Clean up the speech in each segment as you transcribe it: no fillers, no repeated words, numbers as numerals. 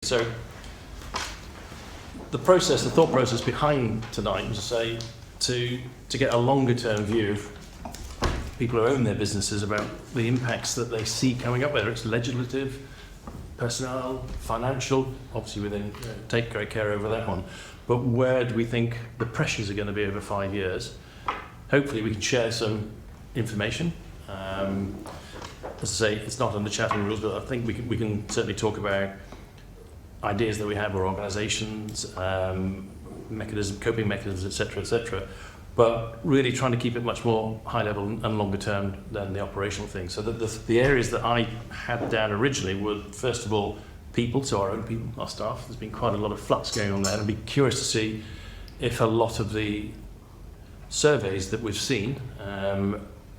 So the thought process behind tonight was to say to get a longer term view of people who own their businesses about the impacts that they see coming up, whether it's legislative, personnel, financial, obviously within take great care over that one, but where do we think the pressures are going to be over 5 years? Hopefully we can share some information. As I say, it's not on the chatting rules, but I think we can certainly talk about ideas that we have, or organisations, coping mechanisms, etc., but really trying to keep it much more high level and longer term than the operational thing. So the areas that I had down originally were, first of all, people, so our own people, our staff. There's been quite a lot of flux going on there, and I'd be curious to see if a lot of the surveys that we've seen,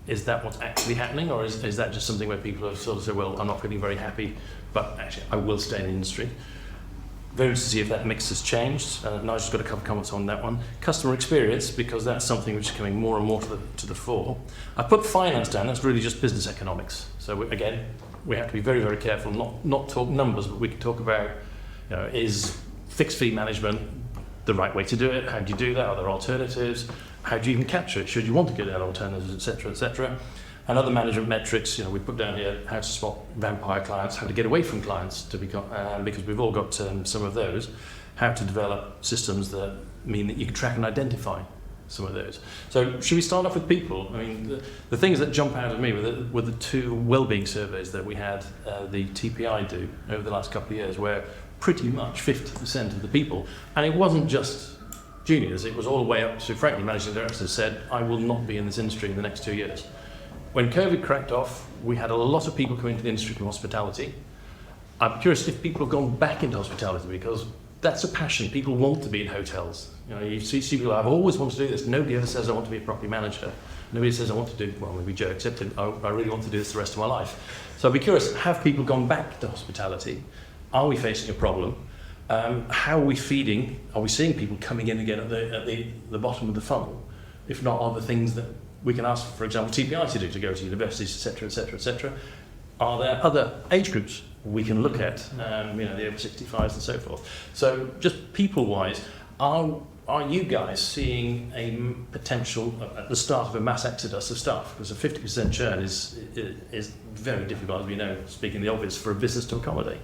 is that what's actually happening, or is that just something where people have sort of said, well, I'm not feeling very happy, but actually I will stay in the industry. Very interested to see if that mix has changed. Nigel's got a couple of comments on that one. Customer experience, because that's something which is coming more and more to the fore. I put finance down, that's really just business economics. So again, we have to be very, very careful, not talk numbers, but we can talk about, is fixed fee management the right way to do it? How do you do that? Are there alternatives? How do you even capture it? Should you want to get out alternatives, etc. And other management metrics, we put down here how to spot vampire clients, how to get away from clients to become, because we've all got some of those, how to develop systems that mean that you can track and identify some of those. So should we start off with people? I mean, the things that jump out at me were the two wellbeing surveys that we had the TPI do over the last couple of years, where pretty much 50% of the people, and it wasn't just juniors, it was all the way up to, frankly, managing directors said, I will not be in this industry in the next 2 years. When COVID cracked off, we had a lot of people come into the industry from hospitality. I'm curious if people have gone back into hospitality, because that's a passion. People want to be in hotels. You see people, I've always wanted to do this. Nobody ever says I want to be a property manager. Nobody says I want to do, well, maybe Joe accepted, I really want to do this the rest of my life. So I'd be curious, have people gone back to hospitality? Are we facing a problem? How are we feeding? Are we seeing people coming in again at the bottom of the funnel? If not, are the things that we can ask, for example, TPI to go to universities, etc. Are there other age groups we can look at, the over 65s and so forth? So just people-wise, are you guys seeing a potential at the start of a mass exodus of staff? Because a 50% churn is very difficult, as we know, speaking the obvious, for a business to accommodate.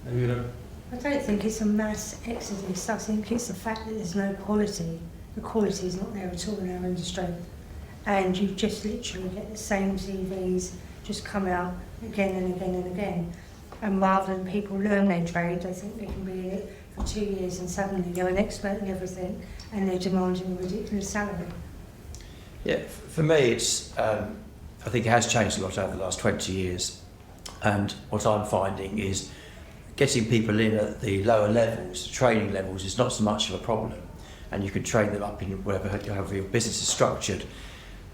I don't think it's a mass exodus. I think it's the fact that there's no quality. The quality is not there at all in our industry. And you just literally get the same CVs just come out again and again and again. And rather than people learn their trade, they think they can be in it for 2 years and suddenly they're an expert in everything and they're demanding a ridiculous salary. Yeah, for me, it's I think it has changed a lot over the last 20 years. And what I'm finding is getting people in at the lower levels, the training levels, is not so much of a problem. And you can train them up in however your business is structured.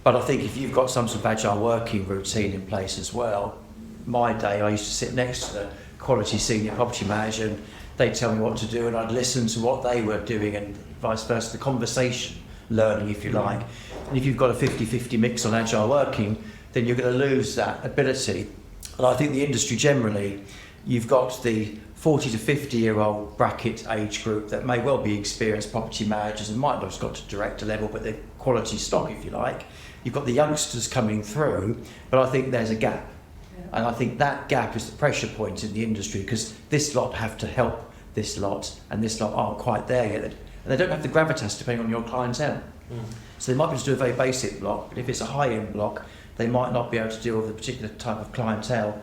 But I think if you've got some sort of agile working routine in place as well, my day I used to sit next to the quality senior property manager and they'd tell me what to do and I'd listen to what they were doing and vice versa, the conversation learning, if you like. And if you've got a 50-50 mix on agile working, then you're going to lose that ability. And I think the industry generally, you've got the 40 to 50-year-old bracket age group that may well be experienced property managers and might not have got to director level, but they're quality stock, if you like. You've got the youngsters coming through, but I think there's a gap. Yeah. And I think that gap is the pressure point in the industry, because this lot have to help this lot, and this lot aren't quite there yet. And they don't have the gravitas depending on your clientele. So they might be able to do a very basic block, but if it's a high-end block, they might not be able to deal with a particular type of clientele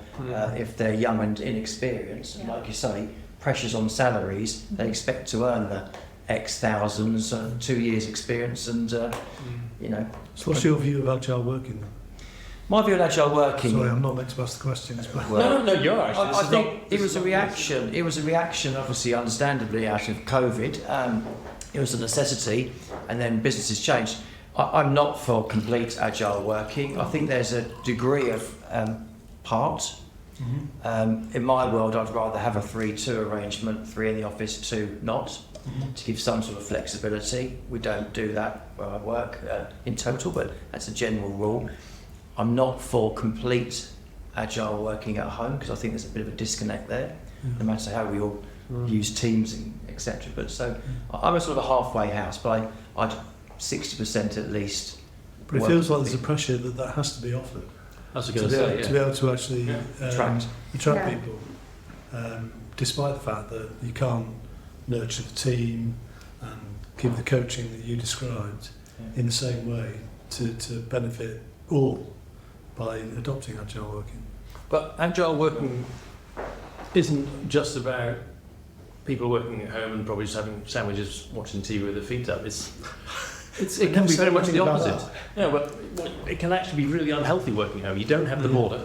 if they're young and inexperienced. And like you say, pressures on salaries, they expect to earn the X thousands, 2 years experience and, So what's your view of agile working then? My view of agile working... Sorry, I'm not meant to ask the questions, but... No, you're actually... I think it was a reaction, obviously, understandably, out of COVID. It was a necessity, and then businesses changed. I'm not for complete agile working. I think there's a degree of part. In my world, I'd rather have a 3-2 arrangement, 3 in the office, 2 not, to give some sort of flexibility. We don't do that where I work in total, but that's a general rule. I'm not for complete agile working at home, because I think there's a bit of a disconnect there, no matter how we all use Teams and etc. But so I'm a sort of a halfway house, but I'd 60% at least. But it feels like there's a pressure that has to be offered That's to going be, to say, to be able to actually Attract. attract Yeah. people, despite the fact that you can't nurture the team and give the coaching that you described in the same way to benefit all by adopting agile working. But agile working isn't just about people working at home and probably just having sandwiches, watching TV with their feet up. It can be very much the opposite. Yeah, but it can actually be really unhealthy working at home. You don't have the border.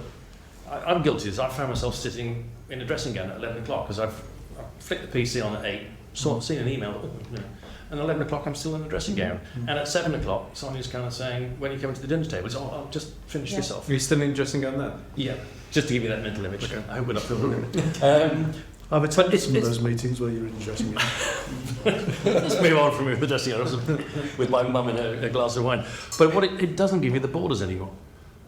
I'm guilty of this. I found myself sitting in a dressing gown at 11 o'clock because I've flicked the PC on at 8, seen an email, and at 11 o'clock I'm still in a dressing gown. And at 7 o'clock, Sonia's kind of saying, when you come to the dinner table, it's, I'll just finish this off. Are you still in dressing gown then? Yeah, just to give you that mental image. I hope we're not filming. I've attended it's- some of it's- those meetings where you're in dressing gown. Let's move on from the dressing gown with my mum and a glass of wine. But what it doesn't give you the borders anymore.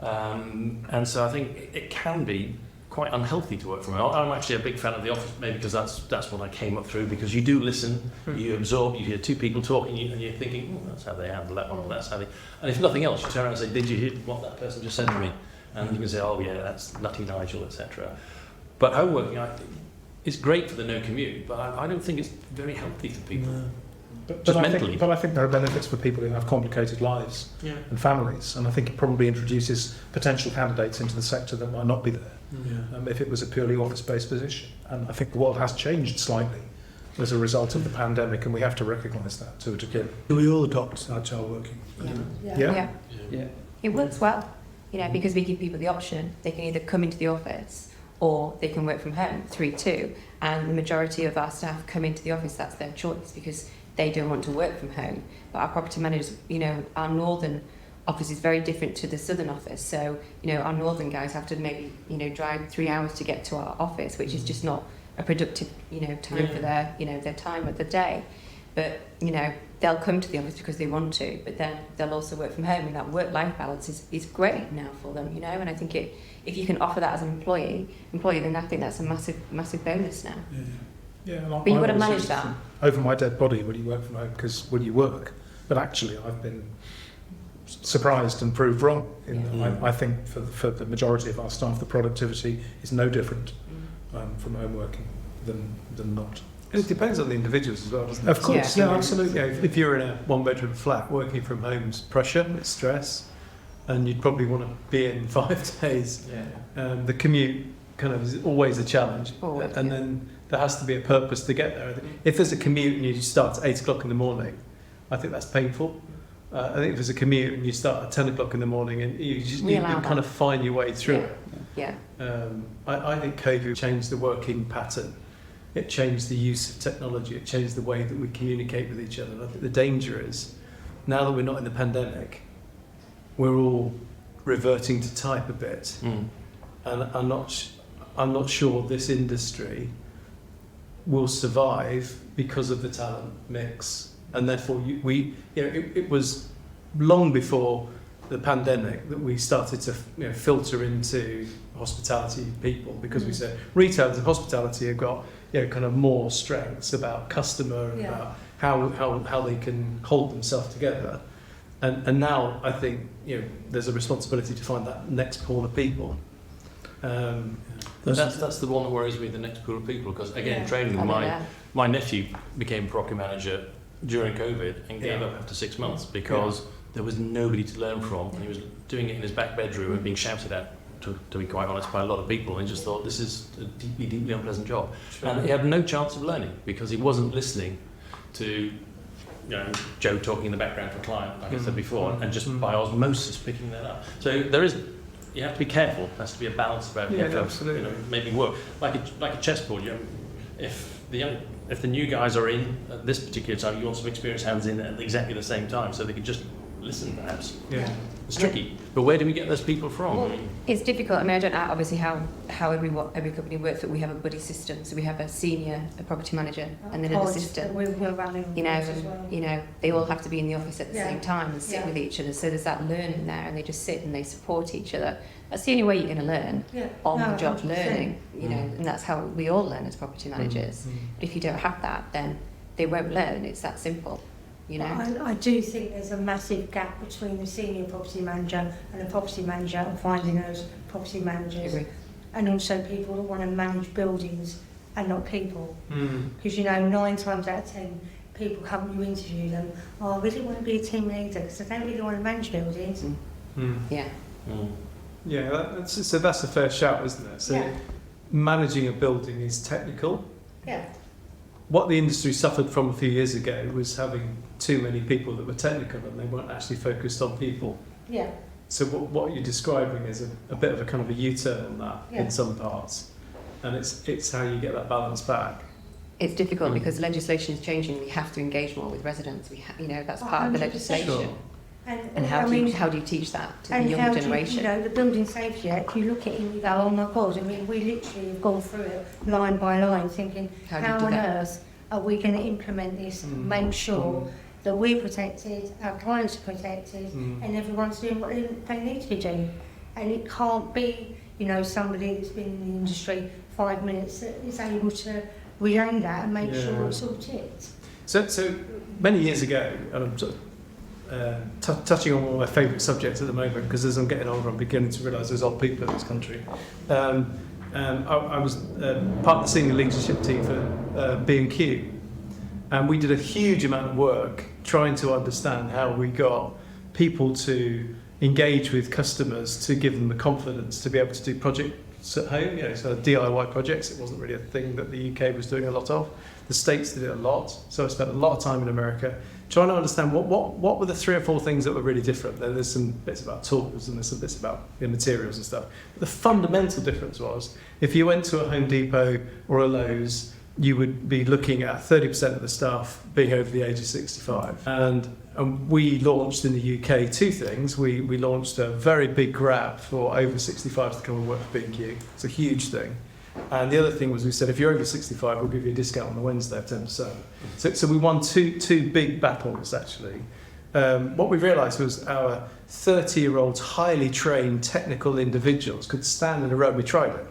And so I think it can be quite unhealthy to work from home. I'm actually a big fan of the office, maybe because that's what I came up through, because you do listen, you absorb, you hear two people talking, and you're thinking, that's how they handle that one, or that's how they... And if nothing else, you turn around and say, did you hear what that person just said to me? And you can say, oh yeah, that's nutty Nigel, etc. But home working, it's great for the no commute, but I don't think it's very healthy for people. No. Just I mentally. think, but I think there are benefits for people who have complicated lives Yeah. and families, and I think it probably introduces potential candidates into the sector that might not be there if it was a purely office-based position. And I think the world has changed slightly as a result of the pandemic, and we have to recognise that to a degree. Do we all adopt agile working? Yeah. Yeah. It works well, because we give people the option. They can either come into the office or they can work from home, 3-2. And the majority of our staff come into the office, that's their choice, because they don't want to work from home. But our property managers, our northern office is very different to the southern office. So, our northern guys have to maybe, drive 3 hours to get to our office, which is just not a productive, time for their time of the day. But, they'll come to the office because they want to, but then they'll also work from home, and that work-life balance is great now for them, and I think if you can offer that as an employee, then I think that's a massive bonus now. Yeah, But you've got to manage that. Over my dead body when you work from home, because when you work, but actually I've been surprised and proved wrong. I think for the majority of our staff, the productivity is no different from home working than not. And it depends on the individuals as well, doesn't it? Of course, Yeah. yeah, absolutely. If you're in a one-bedroom flat, working from home's pressure, it's stress, and you'd probably want to be in 5 days. Yeah. The commute kind of is always a challenge, Always, and yeah. then there has to be a purpose to get there. If there's a commute and you start at 8 o'clock in the morning, I think that's painful. I think if there's a commute and you start at 10 o'clock in the morning and you allow kind of find your way through it. Yeah. I think COVID changed the working pattern. It changed the use of technology. It changed the way that we communicate with each other. And I think the danger is, now that we're not in the pandemic, we're all reverting to type a bit. And I'm not sure this industry will survive because of the talent mix. And therefore, it was long before the pandemic that we started to filter into hospitality people, because we said retailers and hospitality have got kind of more strengths about customer and about how they can hold themselves together. And now I think there's a responsibility to find that next pool of people. That's the one that worries me, the next pool of people, because again, training, I my nephew became property manager during COVID and gave up after 6 months because there was nobody to learn from, and he was doing it in his back bedroom and being shouted at, to be quite honest, by a lot of people, and he just thought, this is a deeply unpleasant job. And he had no chance of learning because he wasn't listening to Joe talking in the background for a client, like I said before, and just by osmosis picking that up. So you have to be careful. There has to be a balance about absolutely. Maybe work like a chessboard. If the new guys are in at this particular time, you want some experienced hands in at exactly the same time, so they can just listen, perhaps. Yeah. It's tricky. But where do we get those people from? Well, it's difficult. I mean, I don't know obviously how every company works, but we have a buddy system. So we have a senior, a property manager, and then an Pods assistant. that we're running You know, as well. and, you know, they all have to be in the office at the Yeah. same time and sit Yeah. with each other. So there's that learning there, and they just sit and they support each other. That's the only way you're going to learn, Yeah. on No, the job 100%. learning. You know, and that's how we all learn as property managers. But if you don't have that, then they won't learn. It's that simple. You know. I do think there's a massive gap between the senior property manager and the property manager, and finding those property managers, Agree. and also people that want to manage buildings and not people. Mm. Because, you know, 9 times out of 10, people come, you interview them, oh, I really want to be a team leader because I don't really want to manage buildings. Mm. Yeah. Mm. Yeah, that's a fair shout, isn't it? So Yeah. managing a building is technical. Yeah. What the industry suffered from a few years ago was having too many people that were technical and they weren't actually focused on people. Yeah. So what you're describing is a bit of a kind of a U-turn on that Yeah. in some parts, and it's how you get that balance back. It's difficult because legislation is changing. We have to engage more with residents. You know, that's part of the 100%. legislation. Sure. And how do you teach that to the and younger how generation? Do you know, the Building Safety Act, you look at it and you go, oh my God, I mean, we literally have gone through it line by line thinking, How do you how do on that? earth are we going to implement this, Mm. make sure that we're protected, our clients are protected, Mm. and everyone's doing what they need to be doing. And it can't be, you know, somebody that's been in the industry 5 minutes that is able to relay that and make Yeah. sure it's all ticked. So many years ago, and I'm sort of, touching on one of my favourite subjects at the moment, because as I'm getting older, I'm beginning to realise there's old people in this country. I was part of the senior leadership team for B&Q, and we did a huge amount of work trying to understand how we got people to engage with customers, to give them the confidence to be able to do projects at home, you know, so DIY projects. It wasn't really a thing that the UK was doing a lot of. The States did it a lot, so I spent a lot of time in America trying to understand what were the 3 or 4 things that were really different. There's some bits about tools and there's some bits about materials and stuff. But the fundamental difference was, if you went to a Home Depot or a Lowe's, you would be looking at 30% of the staff being over the age of 65. And we launched in the UK 2 things. We launched a very big grab for over 65s to come and work for B&Q. It's a huge thing. And the other thing was, we said, if you're over 65, we'll give you a discount on the Wednesday of 10%. So we won two big battles, actually. What we realised was our 30-year-olds, highly trained technical individuals could stand in a row. We tried it.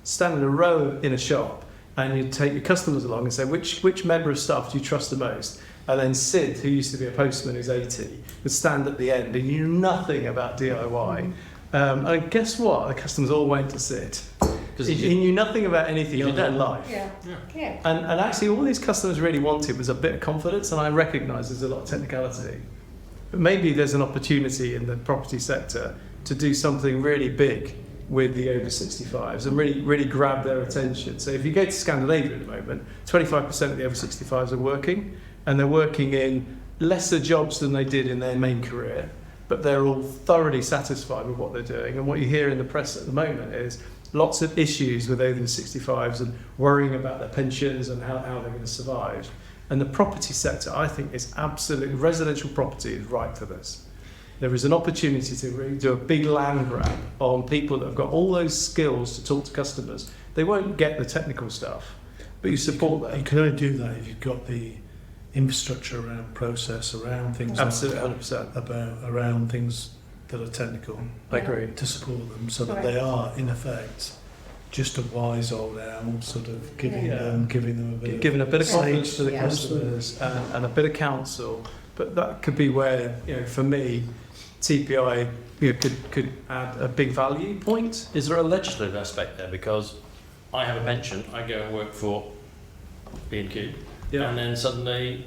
Stand in a row in a shop, and you'd take your customers along and say, which member of staff do you trust the most? And then Sid, who used to be a postman who's 80, would stand at the end and knew nothing about DIY. And guess what? The customers all went to Sid. He knew nothing about anything in their life. Yeah. Yeah. And actually all these customers really wanted was a bit of confidence, and I recognise there's a lot of technicality. But maybe there's an opportunity in the property sector to do something really big with the over 65s and really grab their attention. So if you go to Scandinavia at the moment, 25% of the over 65s are working, and they're working in lesser jobs than they did in their main career, but they're all thoroughly satisfied with what they're doing. And what you hear in the press at the moment is lots of issues with over the 65s and worrying about their pensions and how they're going to survive. And the property sector, I think, is absolutely, residential property is right for this. There is an opportunity to really do a big land grab on people that have got all those skills to talk to customers. They won't get the technical stuff, but you support You them. can only do that if you've got the infrastructure around process, around things Absolutely, like 100%. around things that are technical I agree. to support them, so that Right. they are in effect just a wise old owl, sort of giving Yeah. them a bit Giving a bit of Yeah. confidence to the Yeah. customers and a bit of counsel. But that could be where, you know, for me, TPI, you know, could add a big value point. Is there a legislative aspect there? Because I have a pension, I go and work for B&Q, and then suddenly,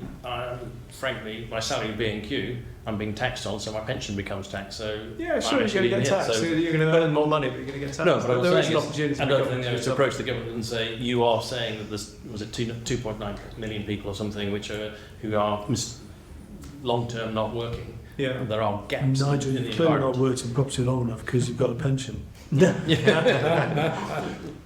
frankly, my salary B&Q, I'm being taxed on, so my pension becomes taxed. So Yeah, I'm sure, you're actually going to get being hit, taxed. so- You're going to earn more money, but you're going to get taxed. No, but I was there is saying an is, opportunity for another government thing is do to approach the something. government and say, you are saying that there's, was it 2.9 million people or something who are long-term not working. Yeah. And there are gaps Nigel, in the you've clearly not environment. worked in property long enough because you've got a pension.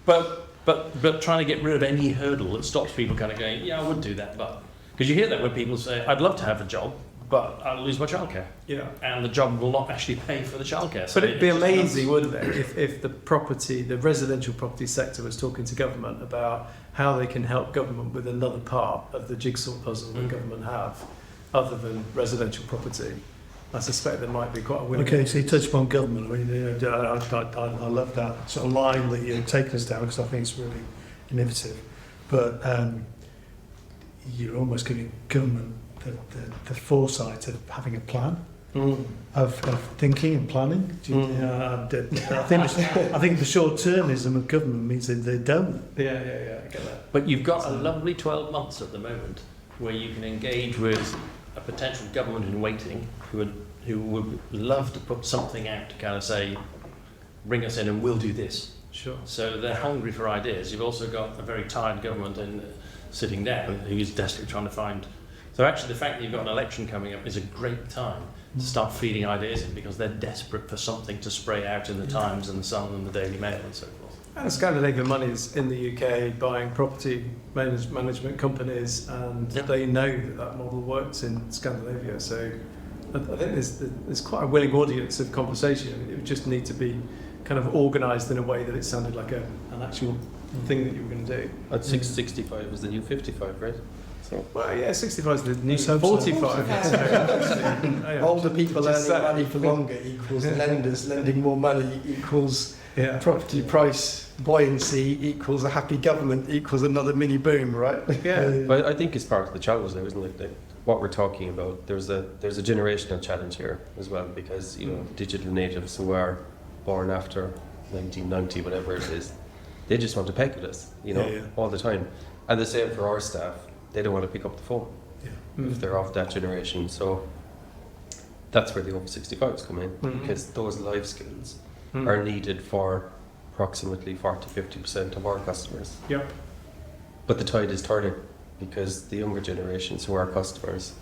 But trying to get rid of any hurdle that stops people kind of going, yeah, I would do that, but... Because you hear that when people say, I'd love to have a job, but I'll lose my childcare, Yeah. and the job will not actually pay for the childcare. So But it'd be it just amazing, becomes- wouldn't it, if the residential property sector was talking to government about how they can help government with another part of the jigsaw puzzle that government have, other than residential property. I suspect there might be quite a winning. Okay, so you touched upon government. I mean, I love that sort of line that you're taking us down because I think it's really innovative. But you're almost giving government the foresight of having a plan, of thinking and planning. I think the short-termism of government means that they don't. Yeah, I get that. But you've got a lovely 12 months at the moment where you can engage with a potential government in waiting who would love to put something out to kind of say, bring us in and we'll do this. Sure. So they're hungry for ideas. You've also got a very tired government sitting down who is desperately trying to find. So actually the fact that you've got an election coming up is a great time to start feeding ideas in, because they're desperate for something to spray out in the Times and the Sun and the Daily Mail and so forth. And Scandinavian money's in the UK buying property management companies, and Yep. they know that model works in Scandinavia. So I think there's quite a willing audience of conversation. I mean, it would just need to be kind of organised in a way that it sounded like an actual thing that you were going to do. At 665 is the new 55, right? So Well, yeah, 65 is the new Let's hope so. 45. Older people Just earning say- money for longer equals lenders lending more money equals Yeah. property price buoyancy equals a happy government equals another mini boom, right? Yeah. but I think it's part of the challenge there, isn't it? Like what we're talking about, there's a generational challenge here as well, because digital natives who are born after 1990, whatever it is, they just want to peck at us, all the time. And the same for our staff. They don't want to pick up the phone if they're of that generation. So that's where the over 65s come in, because those life skills are needed for approximately 40-50% of our customers. Yep. But the tide is turning, because the younger generations who are customers,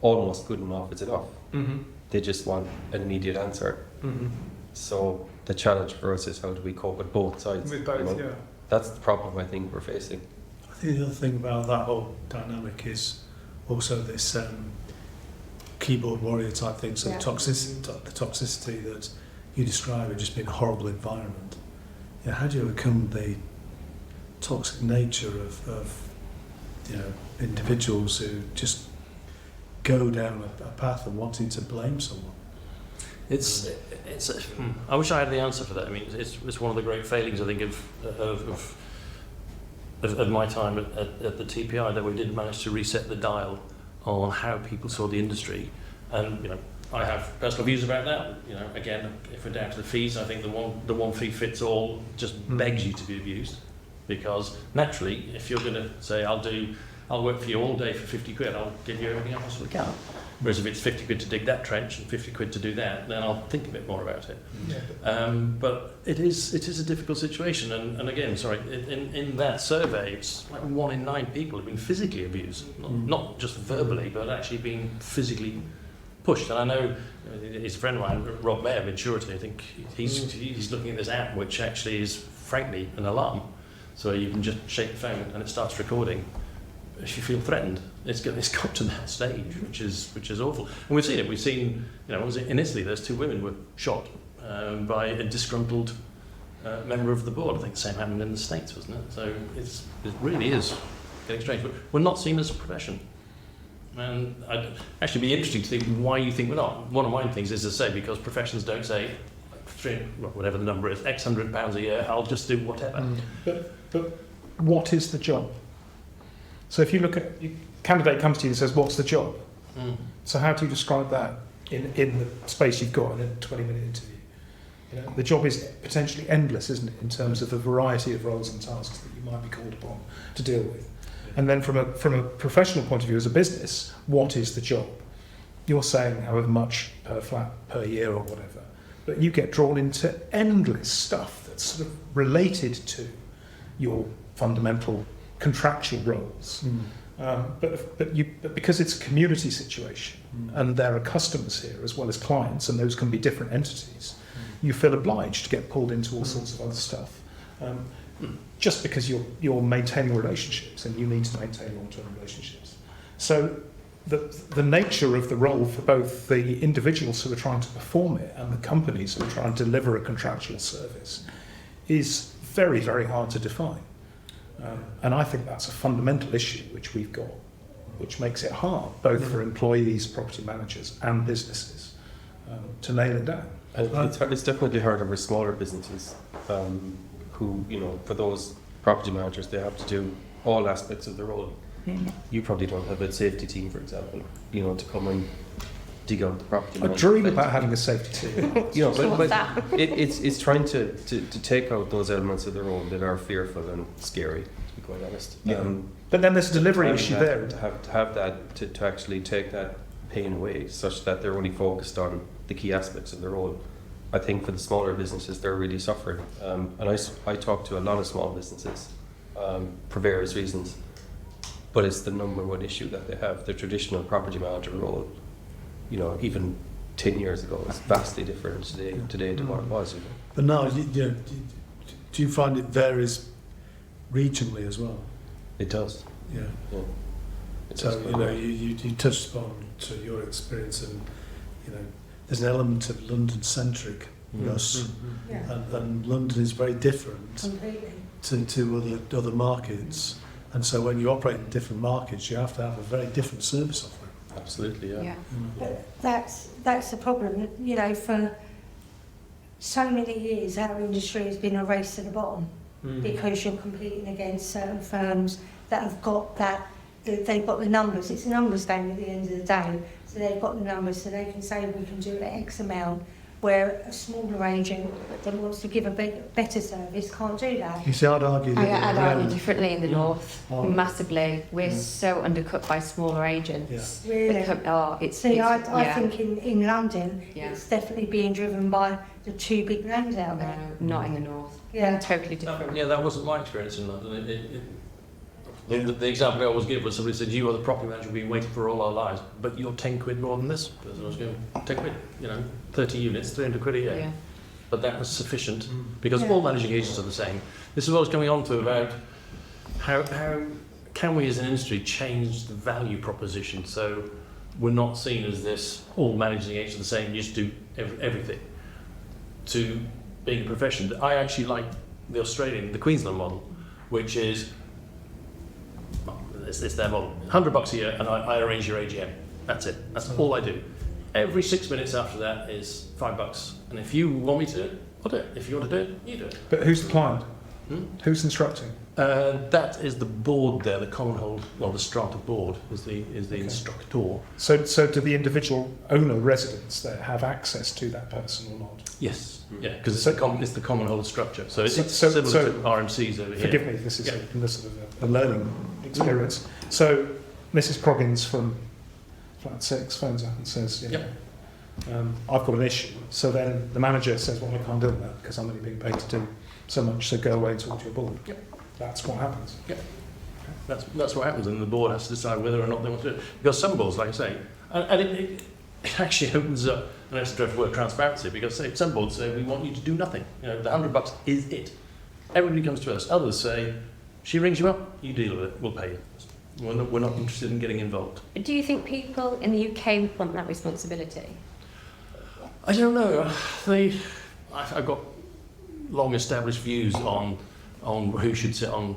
almost good enough is enough. They just want an immediate answer. So the challenge for us is, how do we cope with both sides? With both, yeah. That's the problem I think we're facing. I think the other thing about that whole dynamic is also this keyboard warrior type thing. So Yeah. the toxicity that you describe would just being a horrible environment. How do you overcome the toxic nature of individuals who just go down a path of wanting to blame someone? I wish I had the answer for that. I mean, it's one of the great failings, I think, of my time at the TPI, that we didn't manage to reset the dial on how people saw the industry. And I have personal views about that. Again, if we're down to the fees, I think the one fee fits all just begs you to be abused, because naturally, if you're going to say, I'll work for you all day for 50 quid, I'll give you everything I possibly can. Whereas if it's 50 quid to dig that trench and 50 quid to do that, then I'll think a bit more about it. But it is a difficult situation. And again, in that survey, it's like 1 in 9 people have been physically abused, not just verbally, but actually being physically pushed. And I know his friend of mine, Rob Mayer of Insurity, I think he's looking at this app, which actually is frankly an alarm. So you can just shake the phone and it starts recording. If you feel threatened, it's got to that stage, which is awful. And we've seen it. We've seen, in Italy, there's 2 women were shot by a disgruntled member of the board. I think the same happened in the States, wasn't it? So it really is getting strange. But we're not seen as a profession. And I'd actually be interesting to think why you think we're not. One of my things is to say, because professions don't say, whatever the number is, X £100 a year, I'll just do whatever. But what is the job? So if you look at, candidate comes to you and says, what's the job? So how do you describe that in the space you've got in a 20-minute interview? The job is potentially endless, isn't it, in terms of the variety of roles and tasks that you might be called upon to deal with. And then from a professional point of view as a business, what is the job? You're saying however much per flat per year or whatever, but you get drawn into endless stuff that's sort of related to your fundamental contractual roles. But because it's a community situation and there are customers here as well as clients, and those can be different entities, you feel obliged to get pulled into all sorts of other stuff. Just because you're maintaining relationships and you need to maintain long-term relationships. So the nature of the role for both the individuals who are trying to perform it and the companies who are trying to deliver a contractual service is very, very hard to define. And I think that's a fundamental issue which we've got, which makes it hard, both for employees, property managers and businesses, to nail it down. And it's definitely hard over smaller businesses who, for those property managers, they have to do all aspects of the role. You probably don't have a safety team, for example, to come and dig out the property. I dream about having a safety team. But it's trying to take out those elements of the role that are fearful and scary, to be quite honest. Yeah. But then there's a delivery issue there. To have that, to actually take that pain away, such that they're only focused on the key aspects of the role. I think for the smaller businesses, they're really suffering. And I talk to a lot of small businesses for various reasons. But it's the number one issue that they have. The traditional property manager role, even 10 years ago, is vastly different today to what it was. But now, do you find it varies regionally as well? It does. Yeah. It So, does. you touched upon to your experience, and, there's an element of London-centric us, and London is very different Completely. to other markets. And so when you operate in different markets, you have to have a very different service offering. Absolutely, yeah. But that's the problem. For so many years, our industry has been a race to the bottom because you're competing against certain firms that have got they've got the numbers. It's a numbers game at the end of the day. So they've got the numbers, so they can say we can do X amount, where a smaller agent that wants to give a better service can't do that. You see, I'd argue I'd argue that differently in the north, massively. We're so undercut by smaller agents. Really? I think in London, it's definitely being driven by the two big names out there. No, not in the north. Yeah. They're totally different. Yeah, that wasn't my experience in London. The example I always give was somebody said, you are the property manager we've been waiting for all our lives, but you're 10 quid more than this person. I was going, 10 quid, 30 units, 300 quid a year. Yeah. But that was sufficient because all managing agents are the same. This is what I was coming on to about how can we as an industry change the value proposition so we're not seen as this, all managing agents are the same, you just do everything, to being a profession. I actually like the Queensland model, which is, it's their model. $100 a year, and I arrange your AGM. That's it. That's all I do. Every 6 minutes after that is $5. And if you want me to do it, I'll do it. If you want to do it, you do it. But who's the client? Who's instructing? That is the board there, the Commonhold, the strata board is the instructor. So do the individual owner residents there have access to that person or not? Yes. Yeah, because it's the Commonhold structure. So it's So similar to RMCs over here. Forgive me, this is a sort of a learning experience. So Mrs. Proggins from Flat 6 phones up and says, I've got an issue. So then the manager says, well, I can't do that because I'm only being paid to do so much, so go away and talk to your board. Yep. That's what happens. Yeah. That's what happens, and the board has to decide whether or not they want to do it. Because some boards, like I say, and it actually opens up an extra word transparency, because some boards say we want you to do nothing. The $100 is it. Everybody comes to us. Others say, she rings you up, you deal with it, we'll pay you. We're not interested in getting involved. Do you think people in the UK want that responsibility? I don't know. I've got long established views on who should sit on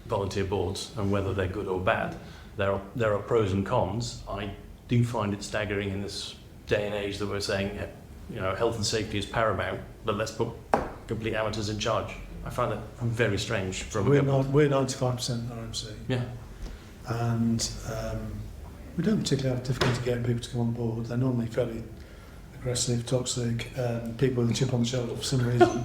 volunteer boards and whether they're good or bad. There are pros and cons. I do find it staggering in this day and age that we're saying, health and safety is paramount, but let's put complete amateurs in charge. I find that very strange. We're 95% RMC. Yeah. And we don't particularly have difficulty getting people to come on board. They're normally fairly aggressive, toxic, people with a chip on the shoulder for some reason.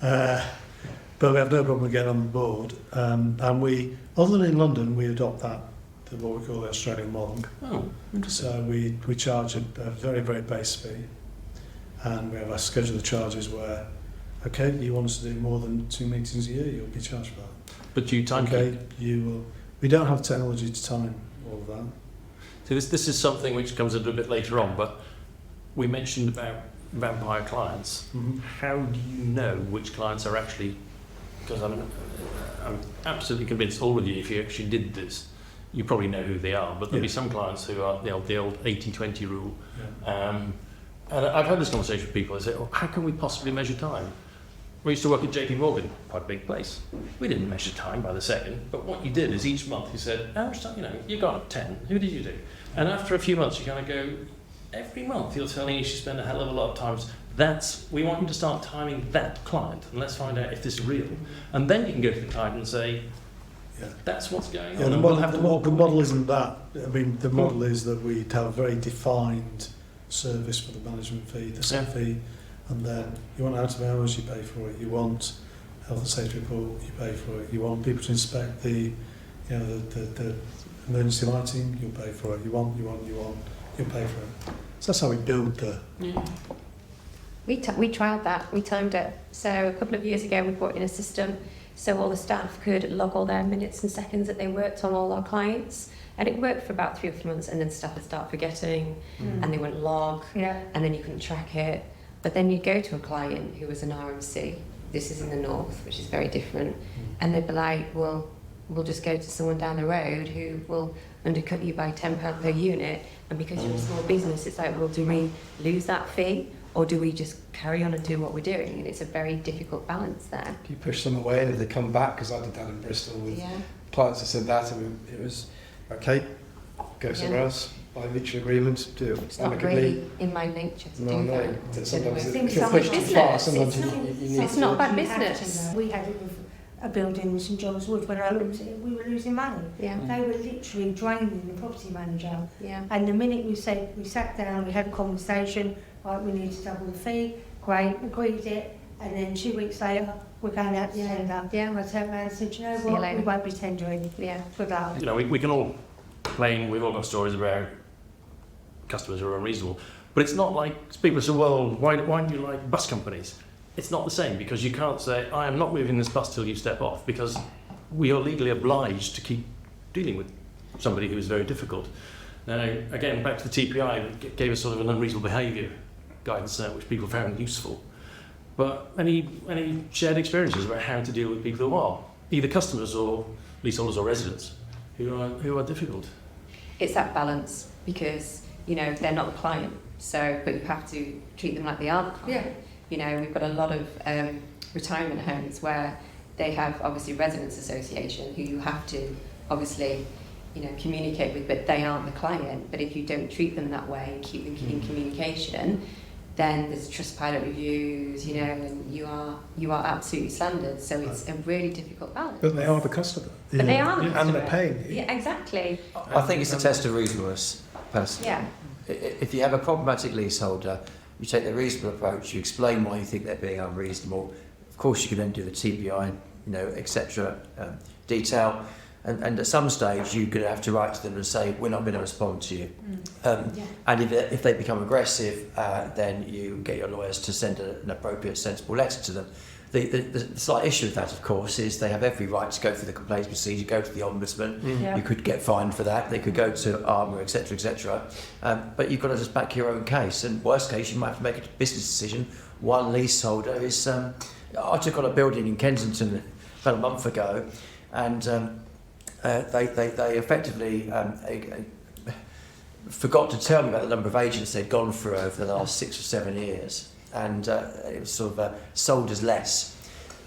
But we have no problem getting on board. And we, other than in London, we adopt what we call the Australian model. Oh, interesting. So we charge a very, very base fee. And we have a schedule of charges where, okay, you want us to do more than 2 meetings a year, you'll be charged for that. But you time Okay, you will. We don't have technology to time all of that. So this is something which comes a little bit later on, but we mentioned about vampire clients. Mm-hmm. How do you know which clients are actually, because I'm absolutely convinced all of you, if you actually did this, you probably know who they are, but there'll be Yeah. some clients who are the old 80-20 rule. Yeah. And I've had this conversation with people. I say, how can we possibly measure time? We used to work at JP Morgan, quite a big place. We didn't measure time by the second, but what you did is each month you said, how much time, you got 10, who did you do? And after a few months you kind of go, every month you're telling you should spend a hell of a lot of time. We want you to start timing that client, and let's find out if this is real. And then you can go to the client and say, Yeah. that's what's going on. Yeah, the and model, we'll have to the model isn't that. I mean, the model is that we have a very defined service for the management fee, the set fee, and then you want out of hours, you pay for it. You want health and safety report, you pay for it. You want people to inspect the emergency lighting, you'll pay for it. You want, you'll pay for it. So that's how we build the. Yeah. We trialled that, we timed it. So a couple of years ago we brought in a system so all the staff could log all their minutes and seconds that they worked on all our clients. And it worked for about 3 or 4 months, and then staff would start forgetting and they wouldn't log, and then you couldn't track it. But then you'd go to a client who was an RMC, this is in the north, which is very different, and they'd be like, well, we'll just go to someone down the road who will undercut you by £10 per unit, and because you're a small business, it's like, well, do we lose that fee? Or do we just carry on and do what we're doing? And it's a very difficult balance there. If you push them away and if they come back, because I did that in Bristol with clients that said that, and it was, okay, go somewhere else, by mutual agreement, do it It's not really in my nature to do that. that. Sometimes I think if you're some pushed too far, business, sometimes it's you need It's to... not bad You have business. to know. We had it with a building in St John's Wood. When I looked at it, we were losing money. Yeah, They were literally draining the property manager. yeah. And the minute we sat down, we had a conversation, right, we need to double the fee, great, agreed it, and then 2 weeks later, we're going out to tender. Yeah. I turned around and said, you know See you what, later. we won't be tendering Yeah. for that. We can all complain, we've all got stories about customers who are unreasonable, but it's not like people say, well, why don't you like bus companies? It's not the same, because you can't say, I am not moving this bus till you step off, because we are legally obliged to keep dealing with somebody who is very difficult. Now, again, back to the TPI, it gave us sort of an unreasonable behaviour guidance there, which people found useful. But any shared experiences about how to deal with people who are either customers or leaseholders or residents who are difficult? It's that balance, because they're not the client, but you have to treat them like they are the client. We've got a lot of retirement homes where they have obviously residents association who you have to obviously communicate with, but they aren't the client. But if you don't treat them that way and keep them in communication, then there's Trustpilot reviews, and you are absolutely slandered. So it's a really difficult balance. But they are the customer. But they are the And customer. they're paying you. Yeah, exactly. I think it's a test of reasonableness, personally. Yeah. If you have a problematic leaseholder, you take the reasonable approach, you explain why you think they're being unreasonable. Of course, you can then do the TBI, etc. Detail. And at some stage, you're going to have to write to them and say, we're not going to respond to you. And if they become aggressive, then you get your lawyers to send an appropriate, sensible letter to them. The slight issue with that, of course, is they have every right to go through the complaints procedure, go to the Ombudsman. You could get fined for that. They could go to Armour, etc., etc. But you've got to just back your own case. And worst case, you might have to make a business decision. One leaseholder is... I took on a building in Kensington about a month ago, and they effectively forgot to tell me about the number of agents they'd gone through over the last 6 or 7 years. And it was sort of sold as less.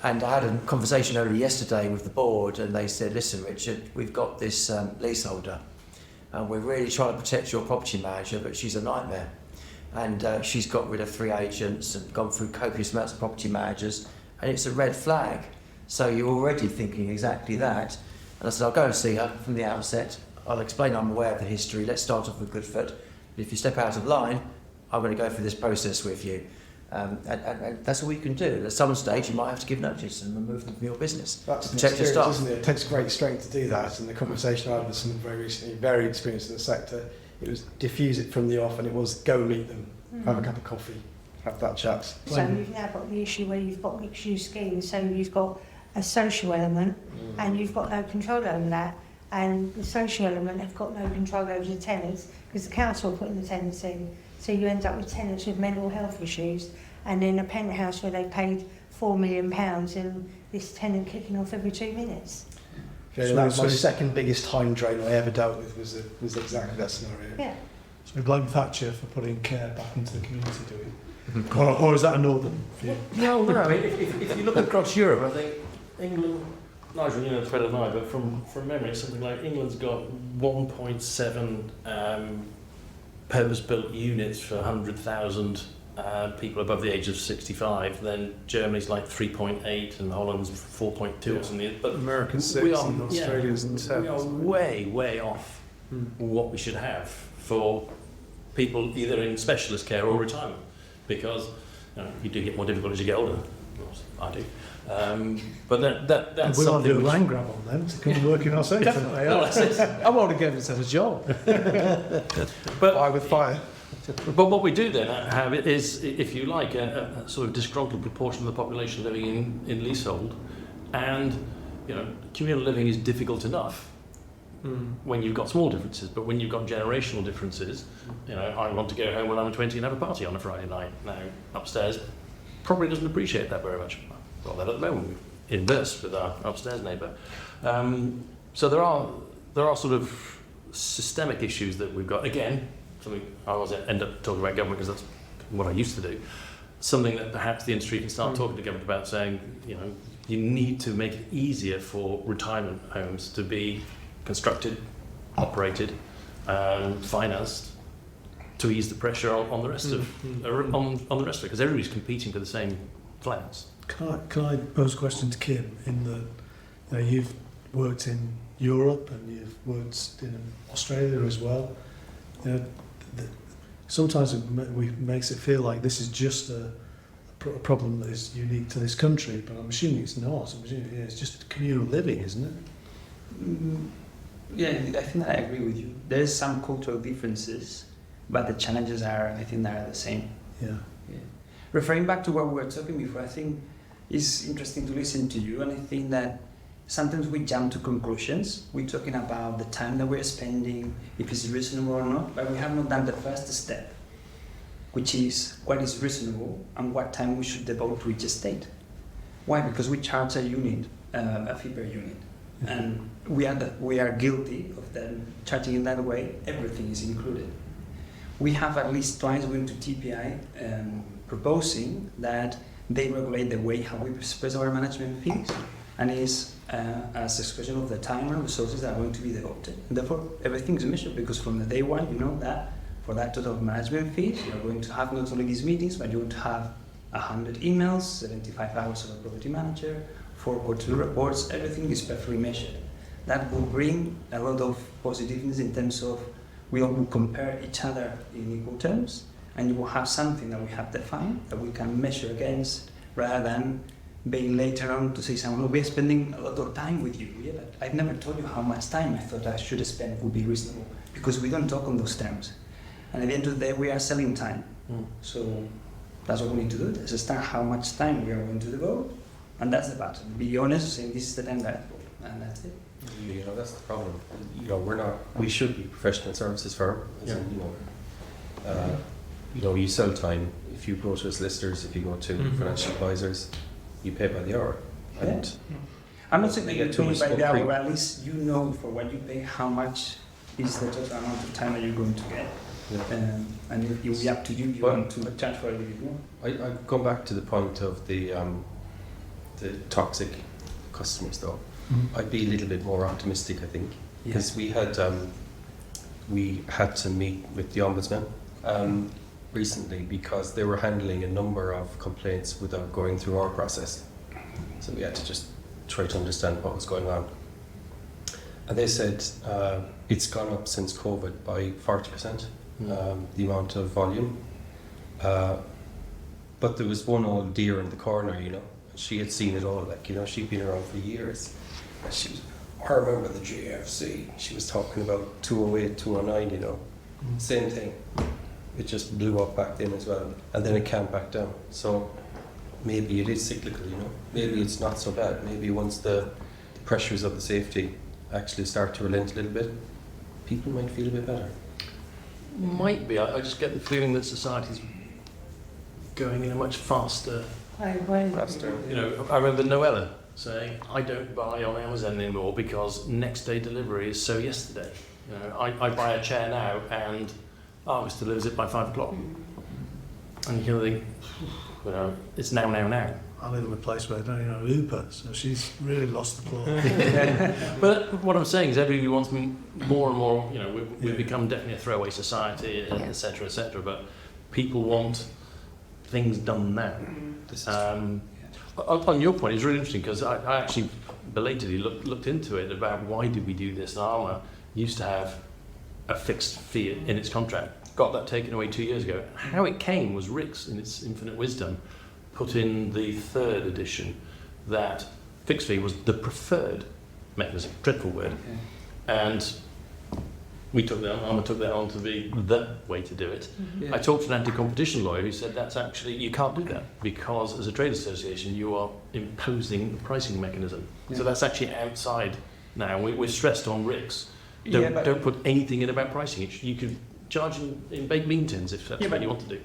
And I had a conversation only yesterday with the board, and they said, listen, Richard, we've got this leaseholder, and we're really trying to protect your property manager, but she's a nightmare. And she's got rid of 3 agents and gone through copious amounts of property managers, and it's a red flag. So you're already thinking exactly that. And I said, I'll go and see her from the outset. I'll explain I'm aware of the history. Let's start off with good foot. But if you step out of line, I'm going to go through this process with you. And that's all you can do. At some stage, you might have to give notice and remove them from your business. That's to an protect your experience, staff. isn't it? It takes great strength to do that. And the conversation I had with someone very recently, very experienced in the sector, it was diffuse it from the off, and it was go meet them, have a cup of coffee, have that chat. So you've now got the issue where you've got mixed-use schemes, so you've got a social element and you've got no control over that. And the social element have got no control over the tenants because the council are putting the tenants in. So you end up with tenants with mental health issues, and in a penthouse where they paid £4 million and this tenant kicking off every 2 minutes. So- that was my so- second biggest time drain I ever dealt with was exactly that scenario. Yeah. So we blame Thatcher for putting care back into the community, do we? Or is that a northern view? No, no. I mean, if you look across Europe, I think England, Nigel, you know it's better than I, but from memory, it's something like England's got 1.7 purpose-built units for 100,000 people above the age of 65. Then Germany's like 3.8, and Holland's 4.2 or something. But American we 6 are, and Australia's and we are 7. way off what we should have for people either in specialist care or retirement, because you do get more difficult as you get older. I do. But that's We'll have something to do a which- land grab on them to come and work in our sector. Definitely. No, that's it. I want to give it a job. But Fire with fire. But what we do then have is, if you like, a sort of disgruntled proportion of the population living in leasehold, and communal living is difficult enough when you've got small differences, but when you've got generational differences, I want to go home when I'm 20 and have a party on a Friday night. Now, upstairs probably doesn't appreciate that very much. Well, that at the moment we've inversed with our upstairs neighbour. So there are sort of systemic issues that we've got. Again, something I always end up talking about government because that's what I used to do. Something that perhaps the industry can start talking to government about, saying, you need to make it easier for retirement homes to be constructed, operated, financed, to ease the pressure on the rest of on the rest of it, because everybody's competing for the same flats. Can I pose a question to Kim? In the, you've worked in Europe and you've worked in Australia as well. Sometimes it makes it feel like this is just a problem that is unique to this country, but I'm assuming it's not. I'm assuming it's just communal living, isn't it? Yeah, I think that I agree with you. There's some cultural differences, but the challenges I think are the same. Yeah. Referring back to what we were talking before, I think it's interesting to listen to you, and I think that sometimes we jump to conclusions. We're talking about the time that we're spending, if it's reasonable or not, but we have not done the first step, which is what is reasonable and what time we should devote to each state. Why? Because we charge a unit, a fee per unit, and we are guilty of then charging in that way. Everything is included. We have at least twice went to TPI proposing that they regulate the way how we express our management fees, and is as expression of the time and resources that are going to be devoted. And therefore, everything is measured, because from the day one, you know that for that total management fees, you're going to have not only these meetings, but you're going to have 100 emails, 75 hours of a property manager, 4 quarterly reports. Everything is perfectly measured. That will bring a lot of positiveness in terms of we all will compare each other in equal terms, and you will have something that we have defined that we can measure against, rather than being later on to say someone, we're spending a lot of time with you. Yeah, but I've never told you how much time I thought I should spend would be reasonable, because we don't talk on those terms. And at the end of the day, we are selling time. So that's what we need to do. Let's start how much time we are going to devote, and that's the button. Be honest, saying this is the time that I devote, and that's it. That's the problem. We're not. We should be a professional services firm. As in, you sell time. If you go to solicitors, if you go to financial advisors, you pay by the hour. And I'm not saying that they you get too pay much by the for hour, free. but at least you know for what you pay how much is the total amount of time that you're going to get. And it will be up to you if you Well, want to charge for a little bit more. I go back to the point of the toxic customers, though. I'd be a little bit more optimistic, I think, because we had to meet with the ombudsman recently, because they were handling a number of complaints without going through our process. So we had to just try to understand what was going on. And they said it's gone up since COVID by 40%, the amount of volume. But there was one old dear in the corner, she had seen it all, she'd been around for years. And I remember the GFC, she was talking about 208, 209, same thing. It just blew up back then as well, and then it came back down. So maybe it is cyclical, maybe it's not so bad. Maybe once the pressures of the safety actually start to relent a little bit, people might feel a bit better. Might be. I just get the feeling that society's going in a much faster. I agree. Faster. I remember Noella saying, I don't buy on Amazon anymore because next day delivery is so yesterday. You know, I buy a chair now and Argos delivers it by 5 o'clock. And you kind of think, you know, it's now. I live in a place where I don't even know Uber, so she's really lost the plot. But what I'm saying is everybody wants more and more, you know, we've become definitely a throwaway society, et cetera, but people want things done now. On your point, it's really interesting because I actually belatedly looked into it about why did we do this. And Armour used to have a fixed fee in its contract, got that taken away 2 years ago. How it came was Rick's, in its infinite wisdom, put in the 3rd edition that fixed fee was the preferred mechanism. Dreadful word. And Armour took that on to be the way to do it. I talked to an anti-competition lawyer who said that's actually, you can't do that because as a trade association you are imposing a pricing mechanism. So that's actually outside now. We're stressed on Rick's. Don't put anything in about pricing. You could charge in baked bean tins if that's what you want to do.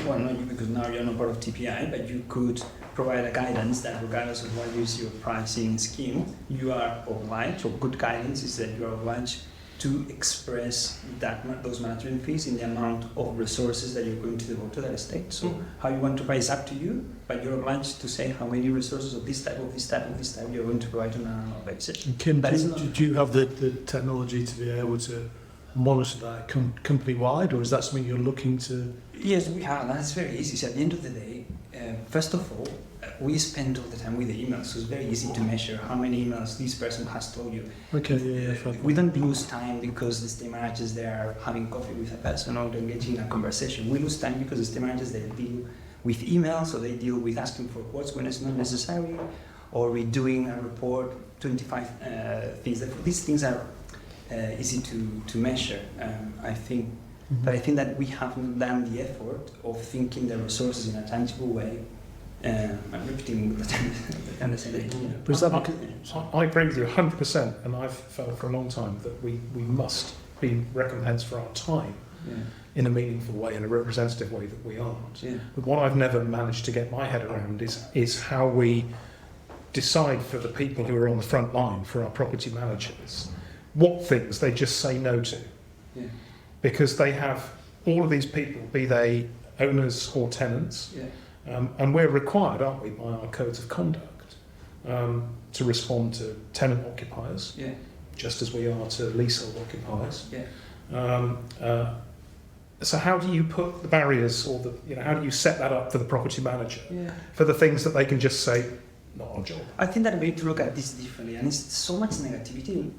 Well, not because now you're not part of TPI, but you could provide a guidance that regardless of what is your pricing scheme, you are obliged, or good guidance is that you are obliged to express those management fees in the amount of resources that you're going to devote to that estate. So how you want to price up to you, but you're obliged to say how many resources of this type you're going to provide on an annual basis. And Kim, do you have the technology to be able to monitor that company-wide, or is that something you're looking to? Yes, we have. That's very easy. So at the end of the day, first of all, we spend all the time with the emails, so it's very easy to measure how many emails this person has told you. Okay, We don't lose time because the estate managers they are having coffee with a person or engaging in a conversation. We lose time because the estate managers they deal with emails, so they deal with asking for quotes when it's not necessary, or redoing a report, 25 things. These things are easy to measure. I think, but I think that we haven't done the effort of thinking the resources in a tangible way. I'm repeating the same. But is that I agree with you 100%, and I've felt for a long time that we must be recompensed for our time in a meaningful way, in a representative way that we aren't. But what I've never managed to get my head around is how we decide for the people who are on the front line, for our property managers, what things they just say no to. Because they have all of these people, be they owners or tenants, and we're required, aren't we, by our codes of conduct, to respond to tenant occupiers, just as we are to leasehold occupiers. So how do you put the barriers, or how do you set that up for the property manager for the things that they can just say, not our job? I think that we need to look at this differently, and it's so much negativity.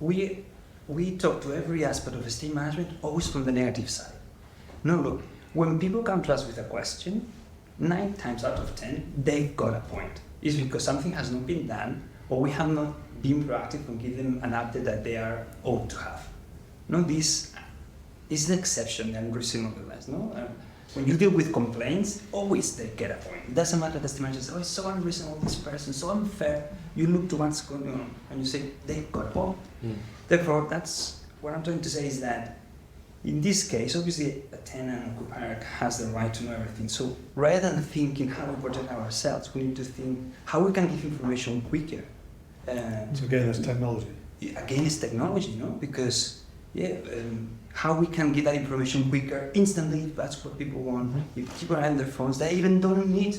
We talk to every aspect of estate management always from the negative side. No, look, when people come to us with a question, 9 times out of 10, they've got a point. It's because something has not been done, or we have not been proactive and give them an update that they are owed to have. No, this is the exception and not the rest. No, when you deal with complaints, always they get a point. It doesn't matter that the manager says, "Oh, it's so unreasonable, this person, so unfair." You look to what's going on, and you say, "They've got a point." Therefore, that's what I'm trying to say is that in this case, obviously, a tenant occupier has the right to know everything. So rather than thinking how we protect ourselves, we need to think how we can give information quicker. So again, that's technology. Again, it's technology, no? Because how we can get that information quicker, instantly, if that's what people want. If people are on their phones, they even don't need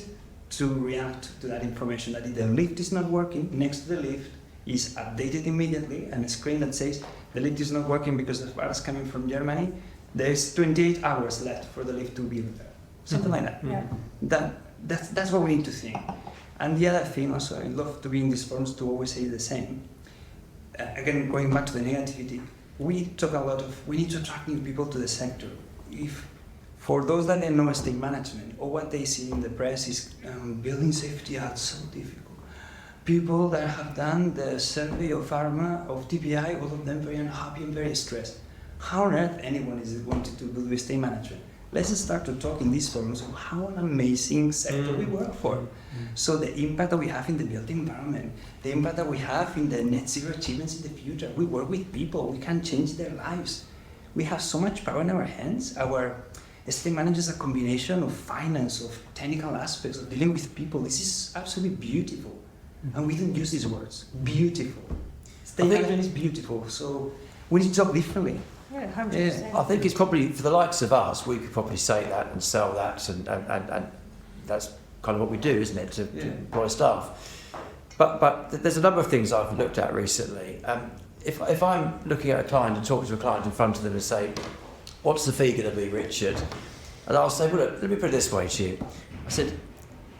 to react to that information. That if the lift is not working, next to the lift is updated immediately, and a screen that says the lift is not working because the fire is coming from Germany. There's 28 hours left for the lift to be repaired. Something like that. That's what we need to think. And the other thing also, I love to be in these forums to always say the same. Again, going back to the negativity, we talk a lot of, we need to attract new people to the sector. If for those that don't know estate management, or what they see in the press is building safety are so difficult. People that have done the survey of Pharma, of TPI, all of them very unhappy and very stressed. How on earth anyone is wanting to build estate management? Let's start to talk in these forums of how an amazing sector we work for. So the impact that we have in the built environment, the impact that we have in the net zero achievements in the future. We work with people, we can change their lives. We have so much power in our hands. Our estate managers are a combination of finance, of technical aspects, of dealing with people. This is absolutely beautiful. And we don't use these words. Beautiful. Stay I think- hygiene is beautiful. So we need to talk differently. Yeah, 100%. I think it's probably, for the likes of us, we could probably say that and sell that, and that's kind of what we do, isn't it, to employ staff. But there's a number of things I've looked at recently. If I'm looking at a client and talking to a client in front of them and say, what's the fee going to be, Richard? And I'll say, well, look, let me put it this way to you. I said,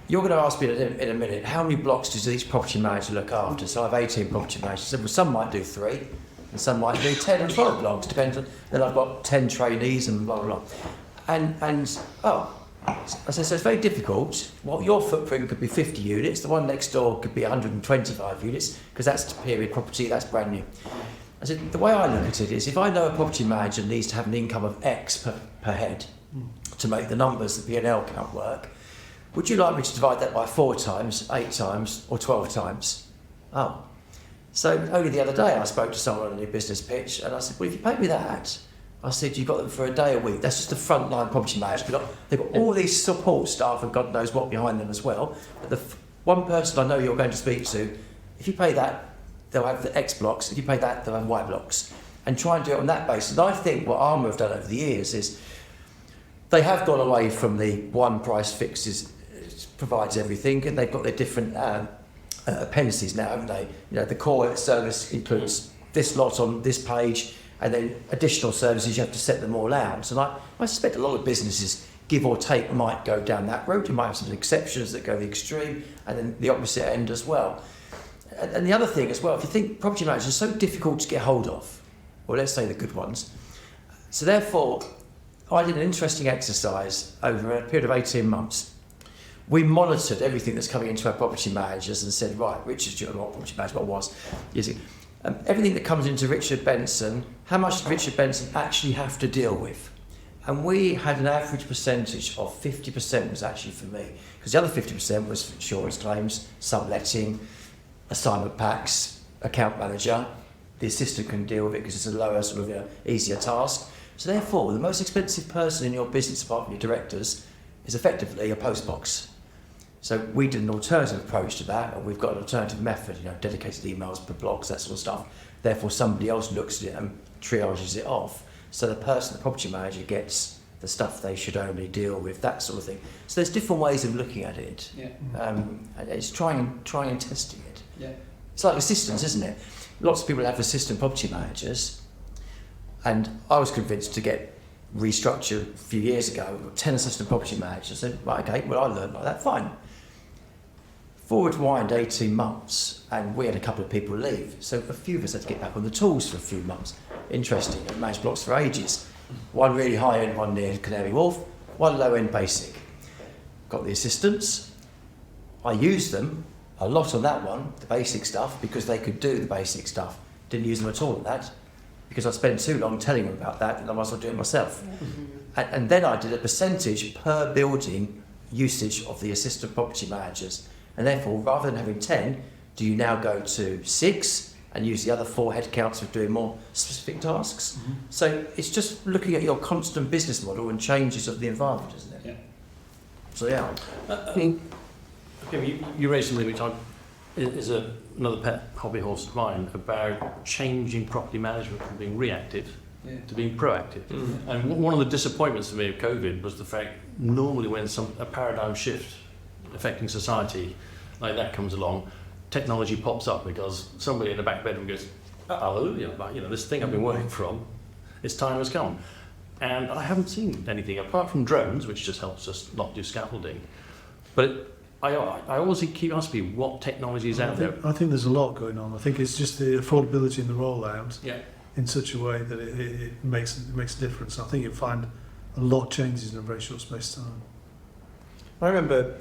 you're going to ask me in a minute, how many blocks does each property manager look after? So I have 18 property managers. I said, well, some might do 3, and some might do 10 and 12 blocks, depends on, then I've got 10 trainees and blah, blah, blah. I said, so it's very difficult. Well, your footprint could be 50 units, the one next door could be 125 units, because that's period property, that's brand new. I said, the way I look at it is, if I know a property manager needs to have an income of X per head to make the numbers, the P&L count work, would you like me to divide that by 4 times, 8 times, or 12 times? Oh. So only the other day I spoke to someone on a new business pitch, and I said, well, if you pay me that, I said, you've got them for a day a week. That's just the frontline property manager. They've got all these support staff and God knows what behind them as well. But the one person I know you're going to speak to, if you pay that, they'll have the X blocks. If you pay that, they'll have Y blocks. And try and do it on that basis. And I think what Armour have done over the years is they have gone away from the one price fixes, provides everything, and they've got their different appendices now, haven't they? You know, the core service includes this lot on this page, and then additional services, you have to set them all out. And I suspect a lot of businesses, give or take, might go down that road. You might have some exceptions that go the extreme, and then the opposite end as well. And the other thing as well, if you think property managers are so difficult to get hold of, or let's say the good ones, so therefore, I did an interesting exercise over a period of 18 months. We monitored everything that's coming into our property managers and said, right, Richard, do you know what property management was? Everything that comes into Richard Benson, how much does Richard Benson actually have to deal with? And we had an average percentage of 50% was actually for me, because the other 50% was insurance claims, subletting, assignment packs, account manager. The assistant can deal with it because it's a lower sort of easier task. So therefore, the most expensive person in your business, apart from your directors, is effectively a postbox. So we did an alternative approach to that, and we've got an alternative method, dedicated emails per blocks, that sort of stuff. Therefore, somebody else looks at it and triages it off. So the property manager, gets the stuff they should only deal with, that sort of thing. So there's different ways of looking at it. Yeah. And it's trying and testing it. Yeah. It's like assistants, isn't it? Lots of people have assistant property managers, and I was convinced to get restructured a few years ago. We've got 10 assistant property managers. I said, right, okay, well, I learned like that, fine. Forward wind 18 months, and we had a couple of people leave. So a few of us had to get back on the tools for a few months. Interesting, I managed blocks for ages. One really high end, one near Canary Wharf, one low end basic. Got the assistants. I used them a lot on that one, the basic stuff, because they could do the basic stuff. Didn't use them at all on that, because I spent too long telling them about that, and I might as well do it myself. And then I did a percentage per building usage of the assistant property managers. And therefore, rather than having 10, do you now go to 6 and use the other 4 headcounts for doing more specific tasks? So it's just looking at your constant business model and changes of the environment, isn't it? Yeah. So yeah. Okay, you raised something which is another pet hobby horse of mine, about changing property management from being reactive to being proactive. And one of the disappointments for me of COVID was the fact normally when a paradigm shift affecting society like that comes along, technology pops up because somebody in the back bedroom goes, hallelujah, this thing I've been working from, its time has come. And I haven't seen anything apart from drones, which just helps us not do scaffolding. But I always keep asking me what technology is out there. I think there's a lot going on. I think it's just the affordability and the rollout in such a way that it makes a difference. I think you'll find a lot changes in a very short space of time. I remember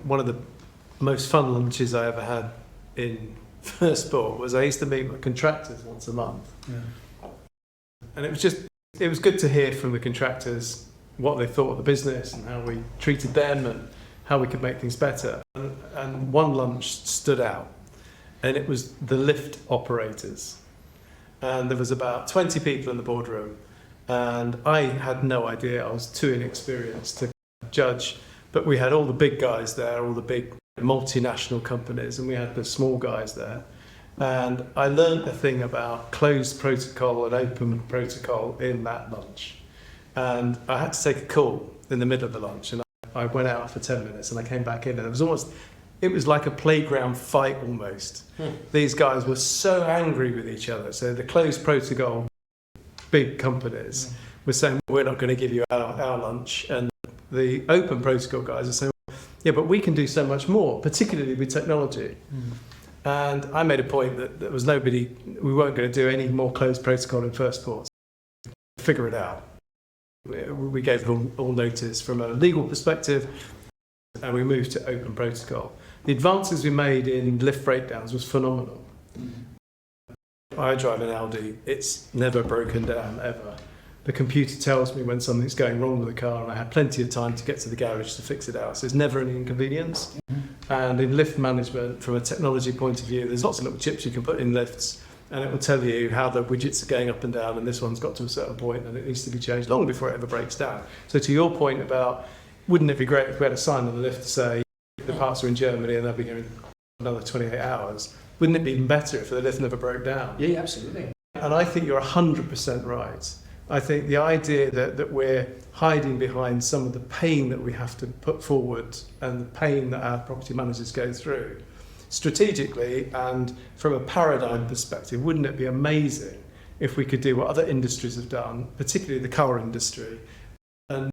one of the most fun lunches I ever had in First Sport was I used to meet my contractors once a month. Yeah. And it was good to hear from the contractors what they thought of the business and how we treated them and how we could make things better. And one lunch stood out, and it was the lift operators. And there was about 20 people in the boardroom, and I had no idea. I was too inexperienced to judge, but we had all the big guys there, all the big multinational companies, and we had the small guys there. And I learned a thing about closed protocol and open protocol in that lunch. And I had to take a call in the middle of the lunch, and I went out for 10 minutes, and I came back in, and it was like a playground fight almost. These guys were so angry with each other. So the closed protocol big companies were saying, we're not going to give you our lunch. And the open protocol guys are saying, yeah, but we can do so much more, particularly with technology. And I made a point that there was we weren't going to do any more closed protocol in first ports. Figure it out. We gave them all notice from a legal perspective, and we moved to open protocol. The advances we made in lift breakdowns was phenomenal. I drive an Audi, it's never broken down, ever. The computer tells me when something's going wrong with the car, and I have plenty of time to get to the garage to fix it out, so it's never an inconvenience. And in lift management, from a technology point of view, there's lots of little chips you can put in lifts, and it will tell you how the widgets are going up and down, and this one's got to a certain point and it needs to be changed long before it ever breaks down. So to your point about, wouldn't it be great if we had a sign on the lift to say, the parts are in Germany and they'll be here in another 28 hours, wouldn't it be even better if the lift never broke down? Yeah, absolutely. And I think you're 100% right. I think the idea that we're hiding behind some of the pain that we have to put forward and the pain that our property managers go through, strategically and from a paradigm perspective, wouldn't it be amazing if we could do what other industries have done, particularly the car industry, and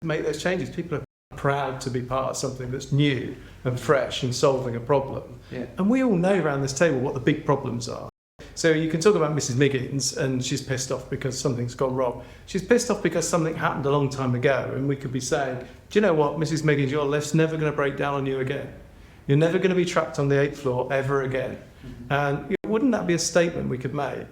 make those changes? People are proud to be part of something that's new and fresh and solving a problem. Yeah. And we all know around this table what the big problems are. So you can talk about Mrs. Miggins and she's pissed off because something's gone wrong. She's pissed off because something happened a long time ago, and we could be saying, do you know what, Mrs. Miggins, your lift's never going to break down on you again. You're never going to be trapped on the 8th floor ever again. And wouldn't that be a statement we could make?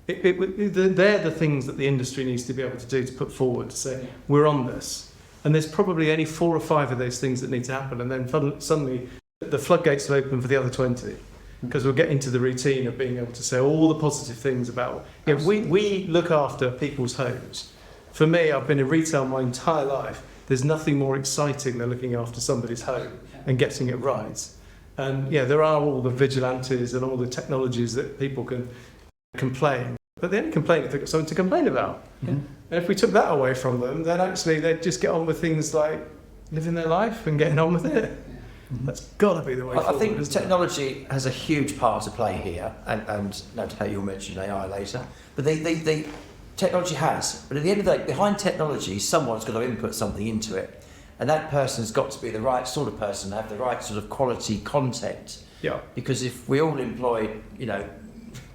They're the things that the industry needs to be able to do, to put forward, to say, we're on this. And there's probably only 4 or 5 of those things that need to happen, and then suddenly the floodgates will open for the other 20. Because we'll get into the routine of being able to say all the positive things about... we look after people's homes. For me, I've been in retail my entire life. There's nothing more exciting than looking after somebody's home and getting it right. And yeah, there are all the vigilantes and all the technologies that people can complain. But they only complain if they've got something to complain about. And if we took that away from them, then actually they'd just get on with things like living their life and getting on with it. That's got to be the way forward. I think technology has a huge part to play here, and no doubt you'll mention AI later, but the technology has. But at the end of the day, behind technology, someone's got to input something into it, and that person's got to be the right sort of person, have the right sort of quality content. Yeah. Because if we all employ,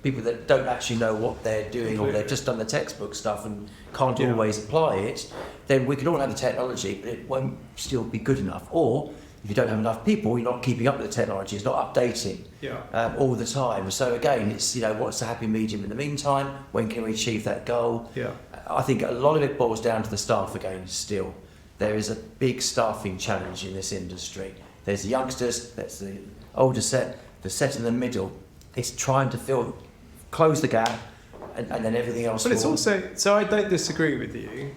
people that don't actually know what they're doing, or they've just done the textbook stuff and can't always apply it, then we could all have the technology, but it won't still be good enough. Or if you don't have enough people, you're not keeping up with the technology, it's not updating all the time. So again, it's, what's the happy medium in the meantime? When can we achieve that goal? Yeah. I think a lot of it boils down to the staff again still. There is a big staffing challenge in this industry. There's the youngsters, that's the older set, the set in the middle. It's trying to close the gap, and then everything else. But it's also, so I don't disagree with you,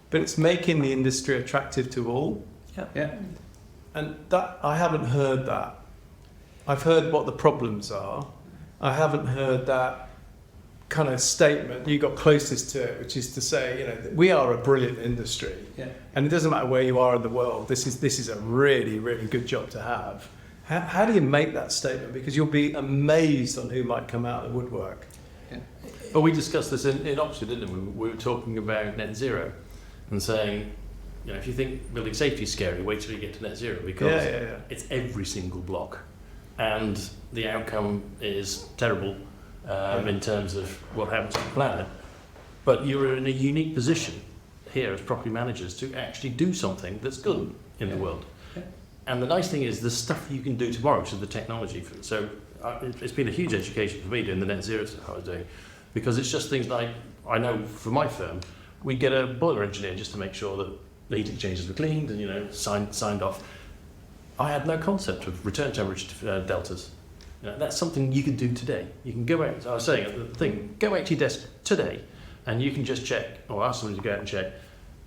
but it's making the industry attractive to all. Yeah. And that, I haven't heard that. I've heard what the problems are. I haven't heard that kind of statement you got closest to it, which is to say, we are a brilliant industry. Yeah. And it doesn't matter where you are in the world, this is a really, really good job to have. How do you make that statement? Because you'll be amazed on who might come out of the woodwork. Yeah. Well, we discussed this in Oxford, didn't we? We were talking about net zero and saying, if you think building safety is scary, wait till you get to net zero, because it's every single block, and the outcome is terrible in terms of what happens to the planet. But you're in a unique position here as property managers to actually do something that's good in the world. And the nice thing is the stuff you can do tomorrow, which is the technology. So it's been a huge education for me doing the net zero stuff I was doing, because it's just things like, I know for my firm, we get a boiler engineer just to make sure that the heat exchangers were cleaned and signed off. I had no concept of return temperature deltas. That's something you can do today. You can go out. I was saying the thing. Go out to your desk today, and you can just check, or ask somebody to go out and check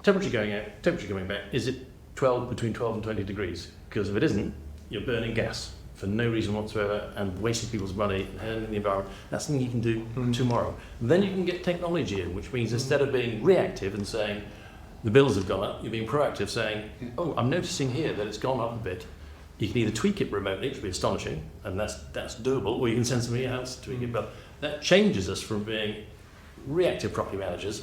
temperature going out, temperature coming back. Is it between 12 and 20 degrees? Because if it isn't, you're burning gas for no reason whatsoever and wasting people's money and hurting the environment, that's something you can do tomorrow. Then you can get technology in, which means instead of being reactive and saying the bills have gone up, you're being proactive, saying, oh, I'm noticing here that it's gone up a bit. You can either tweak it remotely, which would be astonishing, and that's doable, or you can send somebody else to tweak it. But that changes us from being reactive property managers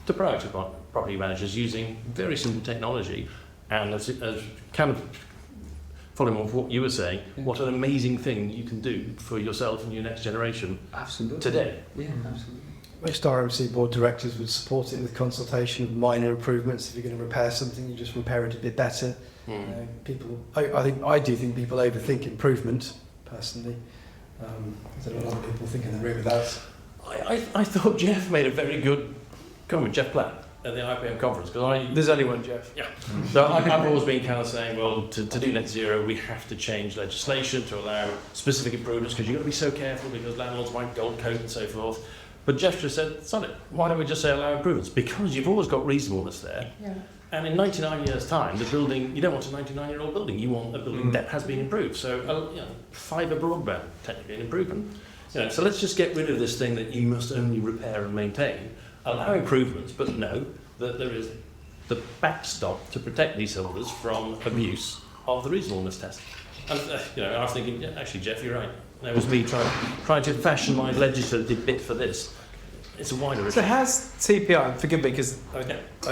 to proactive property managers using very simple technology. And as kind of following on what you were saying, what an amazing thing you can do for yourself and your next generation today. Yeah, absolutely. Most RMC board directors would support it with consultation of minor improvements. If you're going to repair something, you just repair it a bit better. I do think people overthink improvement, personally. I don't know what other people think in the room with that. I thought Jeff made a very good comment, Jeff Platt, at the IPM conference. There's only one Jeff. Yeah. So I've always been kind of saying, well, to do net zero, we have to change legislation to allow specific improvements because you've got to be so careful because landlords might gold coat and so forth. But Jeff just said, son, why don't we just say allow improvements? Because you've always got reasonableness there. Yeah. And in 99 years' time, the building, you don't want a 99-year-old building, you want a building that has been improved. So, fibre broadband, technically an improvement. So let's just get rid of this thing that you must only repair and maintain. Allow improvements, but know that there is the backstop to protect leaseholders from abuse of the reasonableness test. And, I was thinking, yeah, actually, Jeff, you're right. That was me trying to fashion my legislative bit for this. It's a wider issue. So has TPI, forgive me because I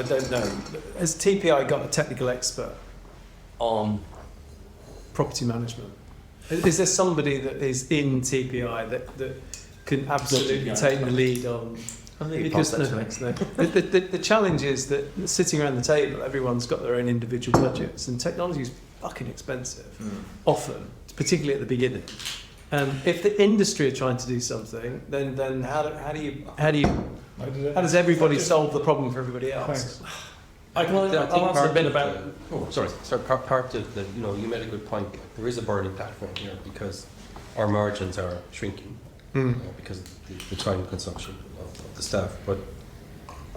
don't know, has TPI got a technical expert On property management? Is there somebody that is in TPI that can absolutely take the lead on? I think Because the challenge is that sitting around the table, everyone's got their own individual budgets, and technology is fucking expensive, often, particularly at the beginning. And if the industry are trying to do something, then how does everybody solve the problem for everybody else? I think part a bit of about. Sorry, part of the, you made a good point. There is a burning platform here because our margins are shrinking because of the time consumption of the staff. But,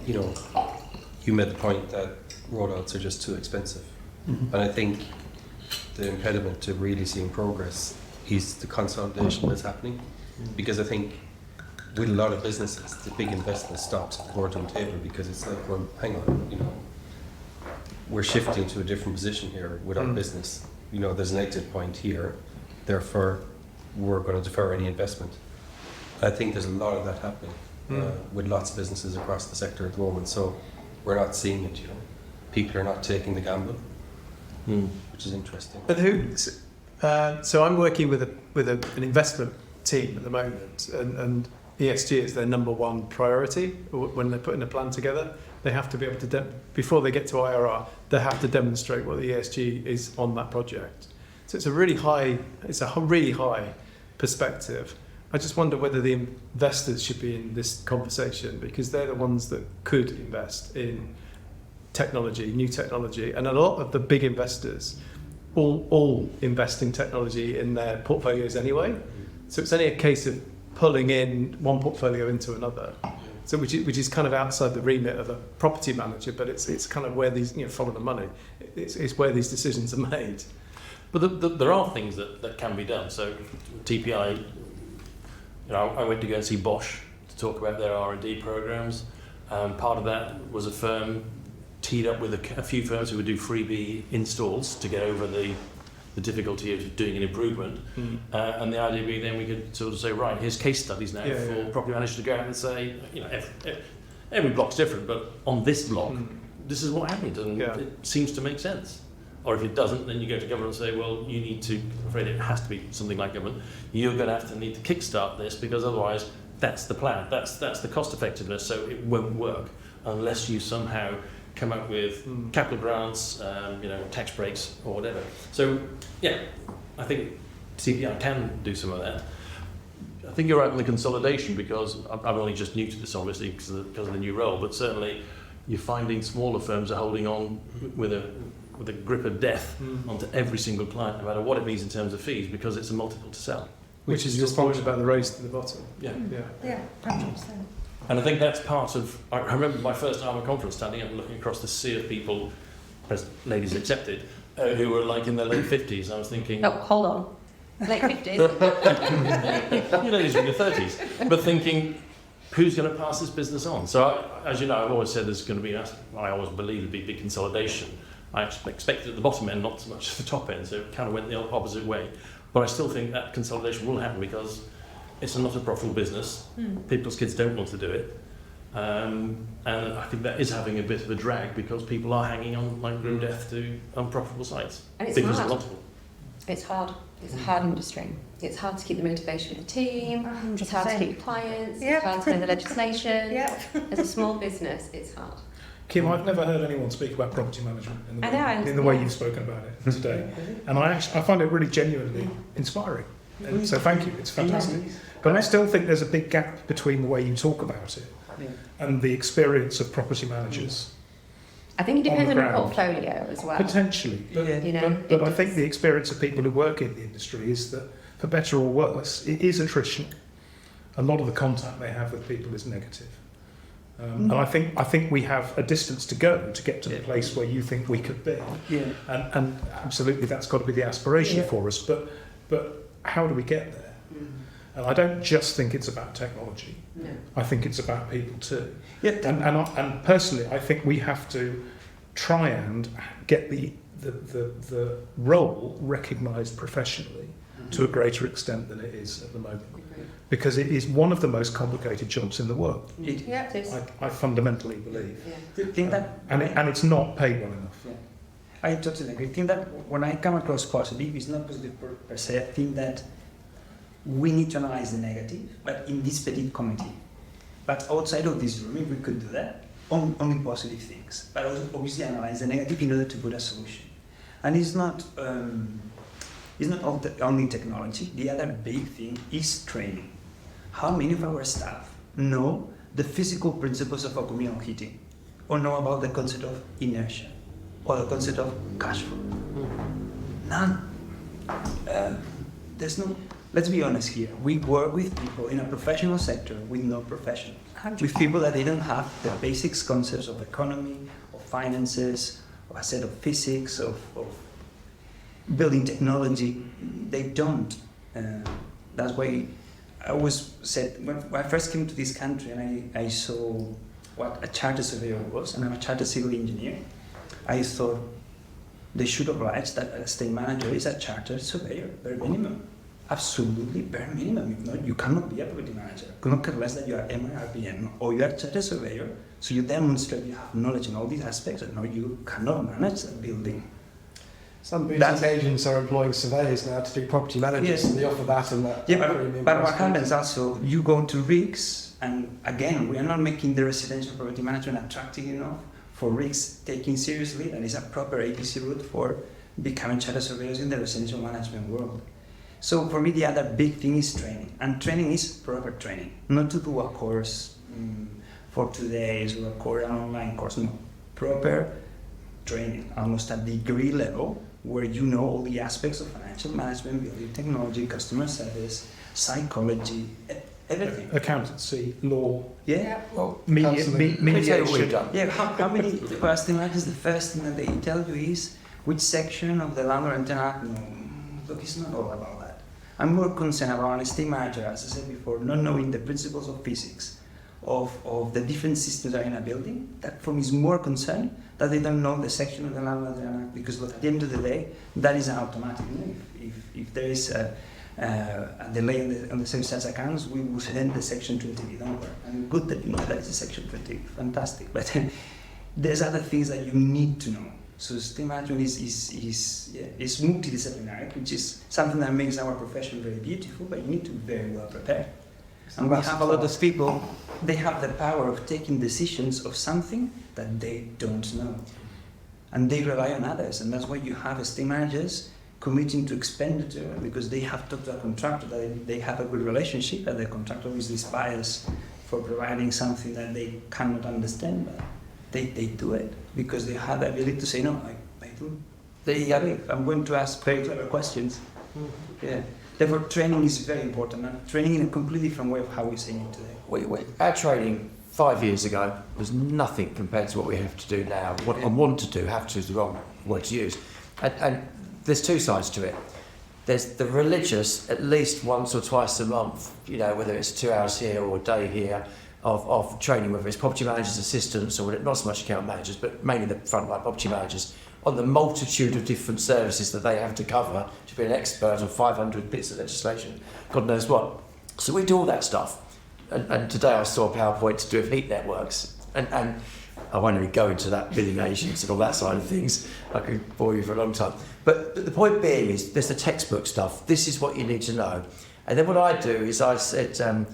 you made the point that rollouts are just too expensive. And I think the impediment to really seeing progress is the consolidation that's happening. Because I think with a lot of businesses, the big investment stops at the boardroom table because it's like, well, hang on, we're shifting to a different position here with our business. There's an exit point here, therefore we're going to defer any investment. I think there's a lot of that happening with lots of businesses across the sector at the moment, so we're not seeing it, People are not taking the gamble, which is interesting. But so I'm working with an investment team at the moment, and ESG is their number one priority when they're putting a plan together. They have to be able to, before they get to IRR, they have to demonstrate what the ESG is on that project. So it's a really high perspective. I just wonder whether the investors should be in this conversation because they're the ones that could invest in technology, new technology, and a lot of the big investors all invest in technology in their portfolios anyway. So it's only a case of pulling in one portfolio into another. So which is kind of outside the remit of a property manager, but it's kind of where these follow the money. It's where these decisions are made. But there are things that can be done. So TPI, I went to go and see Bosch to talk about their R&D programs. Part of that was a firm teed up with a few firms who would do freebie installs to get over the difficulty of doing an improvement. And the idea being then we could sort of say, right, here's case studies now for property managers to go out and say, every block's different, but on this block, this is what happened, and it seems to make sense. Or if it doesn't, then you go to government and say, well, you need to, I'm afraid it has to be something like government, you're going to need to kickstart this because otherwise that's the plan, that's the cost effectiveness, so it won't work unless you somehow come up with capital grants, tax breaks or whatever. So, I think CPI can do some of that. I think you're right on the consolidation because I'm only just new to this, obviously, because of the new role, but certainly you're finding smaller firms are holding on with a grip of death onto every single client, no matter what it means in terms of fees, because it's a multiple to sell. Which is your point about the race to the bottom. Yeah, 100%. And I think that's part of, I remember my first ARMA conference standing up and looking across the sea of people, ladies accepted, who were like in their late 50s. I was thinking, Oh, hold on. Late 50s. you know, these are in your 30s, but thinking, who's going to pass this business on? So, as you know, I've always said there's going to be, I always believe there'd be big consolidation. I expected at the bottom end, not so much at the top end, so it kind of went the opposite way. But I still think that consolidation will happen because it's not a profitable business. People's kids don't want to do it. And I think that is having a bit of a drag because people are hanging on like blue death to unprofitable sites. And it's because hard. a lot of them. It's hard. It's a hard industry. It's hard to keep the motivation of the team. It's hard to keep your clients. Yep. It's hard to know the legislation. Yep. As a small business, it's hard. Kim, I've never heard anyone speak about property management in the, I know, in the way yeah. you've spoken about it today. And I find it really genuinely inspiring. And so thank you, it's fantastic. But I still think there's a big gap between the way you talk about it and the experience of property managers. I think it On depends the on your ground. portfolio as well. Potentially. But, You know, but I think the experience of people who work in the industry is that, for better or worse, it is attritional. A lot of the contact they have with people is negative. And I think we have a distance to go to get to the place where you think we could be. Yeah. And absolutely that's got to be the aspiration Yeah. for us. But how do we get there? And I don't just think it's about technology. No. I think it's about people too. Yeah. And personally, I think we have to try and get the role recognised professionally to a greater extent than it is at the moment. Because it is one of the most complicated jobs in the world. Yeah. It is. I fundamentally believe. Yeah. Do you think that? And it's not paid well enough. Yeah. I totally agree. I think that when I come across positive, it's not positive per se. I think that we need to analyze the negative, but in this petit committee. But outside of this room, if we could do that, only positive things. But also obviously analyze the negative in order to put a solution. And it's not only technology. The other big thing is training. How many of our staff know the physical principles of a communal heating, or know about the concept of inertia, or the concept of cash flow? None. There's no. Let's be honest here. We work with people in a professional sector with no professionals, with people that they don't have the basic concepts of economy, of finances, of a set of physics, of building technology. They don't. That's why I always said when I first came to this country and I saw what a chartered surveyor was, and I'm a chartered civil engineer. I thought they should oblige that a estate manager is a chartered surveyor, bare minimum. Absolutely bare minimum. If not, you cannot be a property manager. Could not care less that you are MRPN or you are chartered surveyor. So you demonstrate you have knowledge in all these aspects, and no, you cannot manage that building. Some boutique agents are employing surveyors now to do property managers, Yes. and they offer that and that. Yeah, premium but what price. happens also, you go to rigs, and again, we are not making the residential property management attractive enough for rigs taking seriously. That is a proper ABC route for becoming chartered surveyors in the residential management world. So for me, the other big thing is training, and training is proper training, not to do a course for 2 days or a course, an online course. No, proper training, almost at degree level, where you know all the aspects of financial management, building technology, customer service, psychology, everything. Accountancy, law, Yeah. Well, media, counselling. Let me tell you what we've mediation. done. Yeah. How many first thing the first thing that they tell you is which section of the Landlord and Tenant Act? No, look, it's not all about that. I'm more concerned about an estate manager, as I said before, not knowing the principles of physics, of the different systems that are in a building. That for me is more concerned that they don't know the section of the Landlord and Tenant Act, because look, at the end of the day, that is an automatic move. If there is a delay on the sales tax accounts, we will send the section 20 number. And good that you know that is a section 20, fantastic. But there's other things that you need to know. So estate management is multidisciplinary, which is something that makes our profession very beautiful, but you need to be very well prepared. And we have a lot of people, they have the power of taking decisions of something that they don't know. And they rely on others, and that's why you have estate managers committing to expenditure, because they have talked to a contractor that they have a good relationship, and the contractor is biased for providing something that they cannot understand, but they do it because they have the ability to say, no, I do. I'm going to ask very clever questions. Yeah. Therefore, training is very important, and training in a completely different way of how we're saying it today. Our training 5 years ago was nothing compared to what we have to do now. What I want to do, have to is the wrong word to use. And there's two sides to it. There's the religious, at least once or twice a month, you know, whether it's 2 hours here or a day here, of training, whether it's property managers, assistants, or not so much account managers, but mainly the frontline property managers, on the multitude of different services that they have to cover to be an expert on 500 bits of legislation, God knows what. So we do all that stuff. And today I saw a PowerPoint to do with heat networks. And I won't even go into that billing agents and all that side of things. I could bore you for a long time. But the point being is, there's the textbook stuff. This is what you need to know. And then what I do is I said,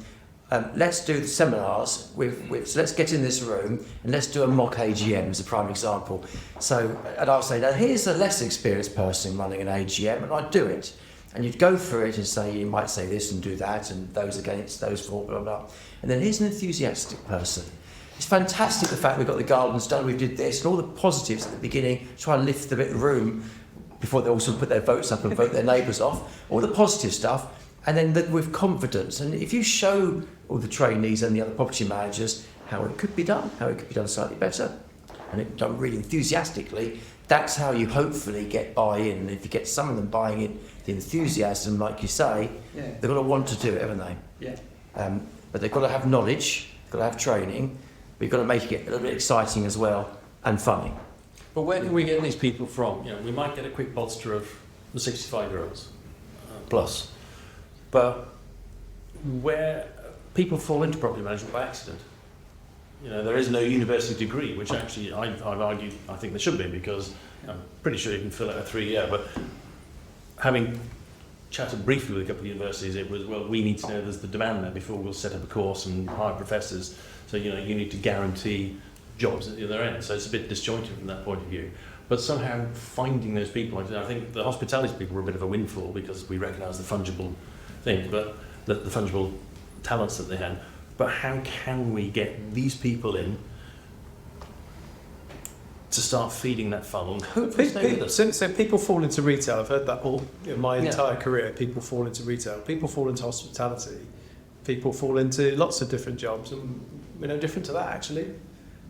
let's do the seminars. So let's get in this room and let's do a mock AGM as a prime example. So, and I'll say, now here's a less experienced person running an AGM, and I'd do it. And you'd go through it and say, you might say this and do that, and those against, those for, blah, blah. And then here's an enthusiastic person. It's fantastic the fact we've got the gardens done, we did this, and all the positives at the beginning, try and lift a bit of room before they also put their votes up and vote their neighbours off, all the positive stuff, and then with confidence. And if you show all the trainees and the other property managers how it could be done slightly better, and it done really enthusiastically, that's how you hopefully get buy-in. And if you get some of them buying in, the enthusiasm, like you say, they've got to want to do it, haven't they? Yeah. But they've got to have knowledge, they've got to have training, but you've got to make it a little bit exciting as well, and funny. But where can we get these people from? You know, we might get a quick bolster of the 65-year-olds plus, but where people fall into property management by accident. You know, there is no university degree, which actually I've argued I think there should be, because I'm pretty sure you can fill out a 3-year. But having chatted briefly with a couple of universities, it was, well, we need to know there's the demand there before we'll set up a course and hire professors. So, you know, you need to guarantee jobs at the other end. So it's a bit disjointed from that point of view. But somehow finding those people, I think the hospitality people were a bit of a windfall, because we recognise the fungible thing, but the fungible talents that they had. But how can we get these people in to start feeding that funnel and hopefully stay with us? So people fall into retail. I've heard that all my entire career. People fall into retail. People fall into hospitality. People fall into lots of different jobs, and we're no different to that actually.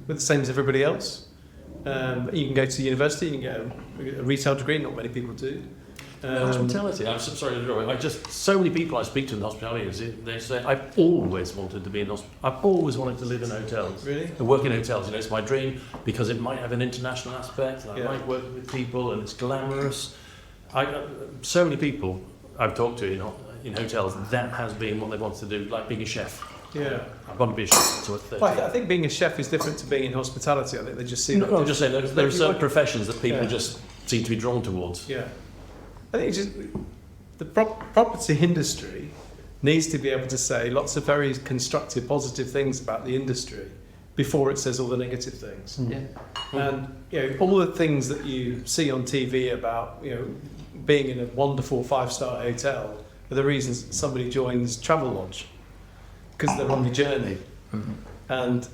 We're the same as everybody else. You can go to university, you can get a retail degree. Not many people do. Hospitality. I'm sorry to interrupt. So many people I speak to in the hospitality industry, they say, I've always wanted to be in hospitality. I've always wanted to live in hotels. Really? And work in hotels. You know, it's my dream, because it might have an international aspect. And I like working with people, and it's glamorous. So many people I've talked to in hotels, that has been what they want to do, like being a chef. Yeah. I want to be a chef. So I think being a chef is different to being in hospitality. I think they just see. No, I'm just saying there are certain professions that people just seem to be drawn towards. Yeah. I think it's just the property industry needs to be able to say lots of very constructive, positive things about the industry before it says all the negative things. Yeah. And all the things that you see on TV about being in a wonderful 5-star hotel are the reasons somebody joins Travelodge, because they're on the journey. Mm-hmm. And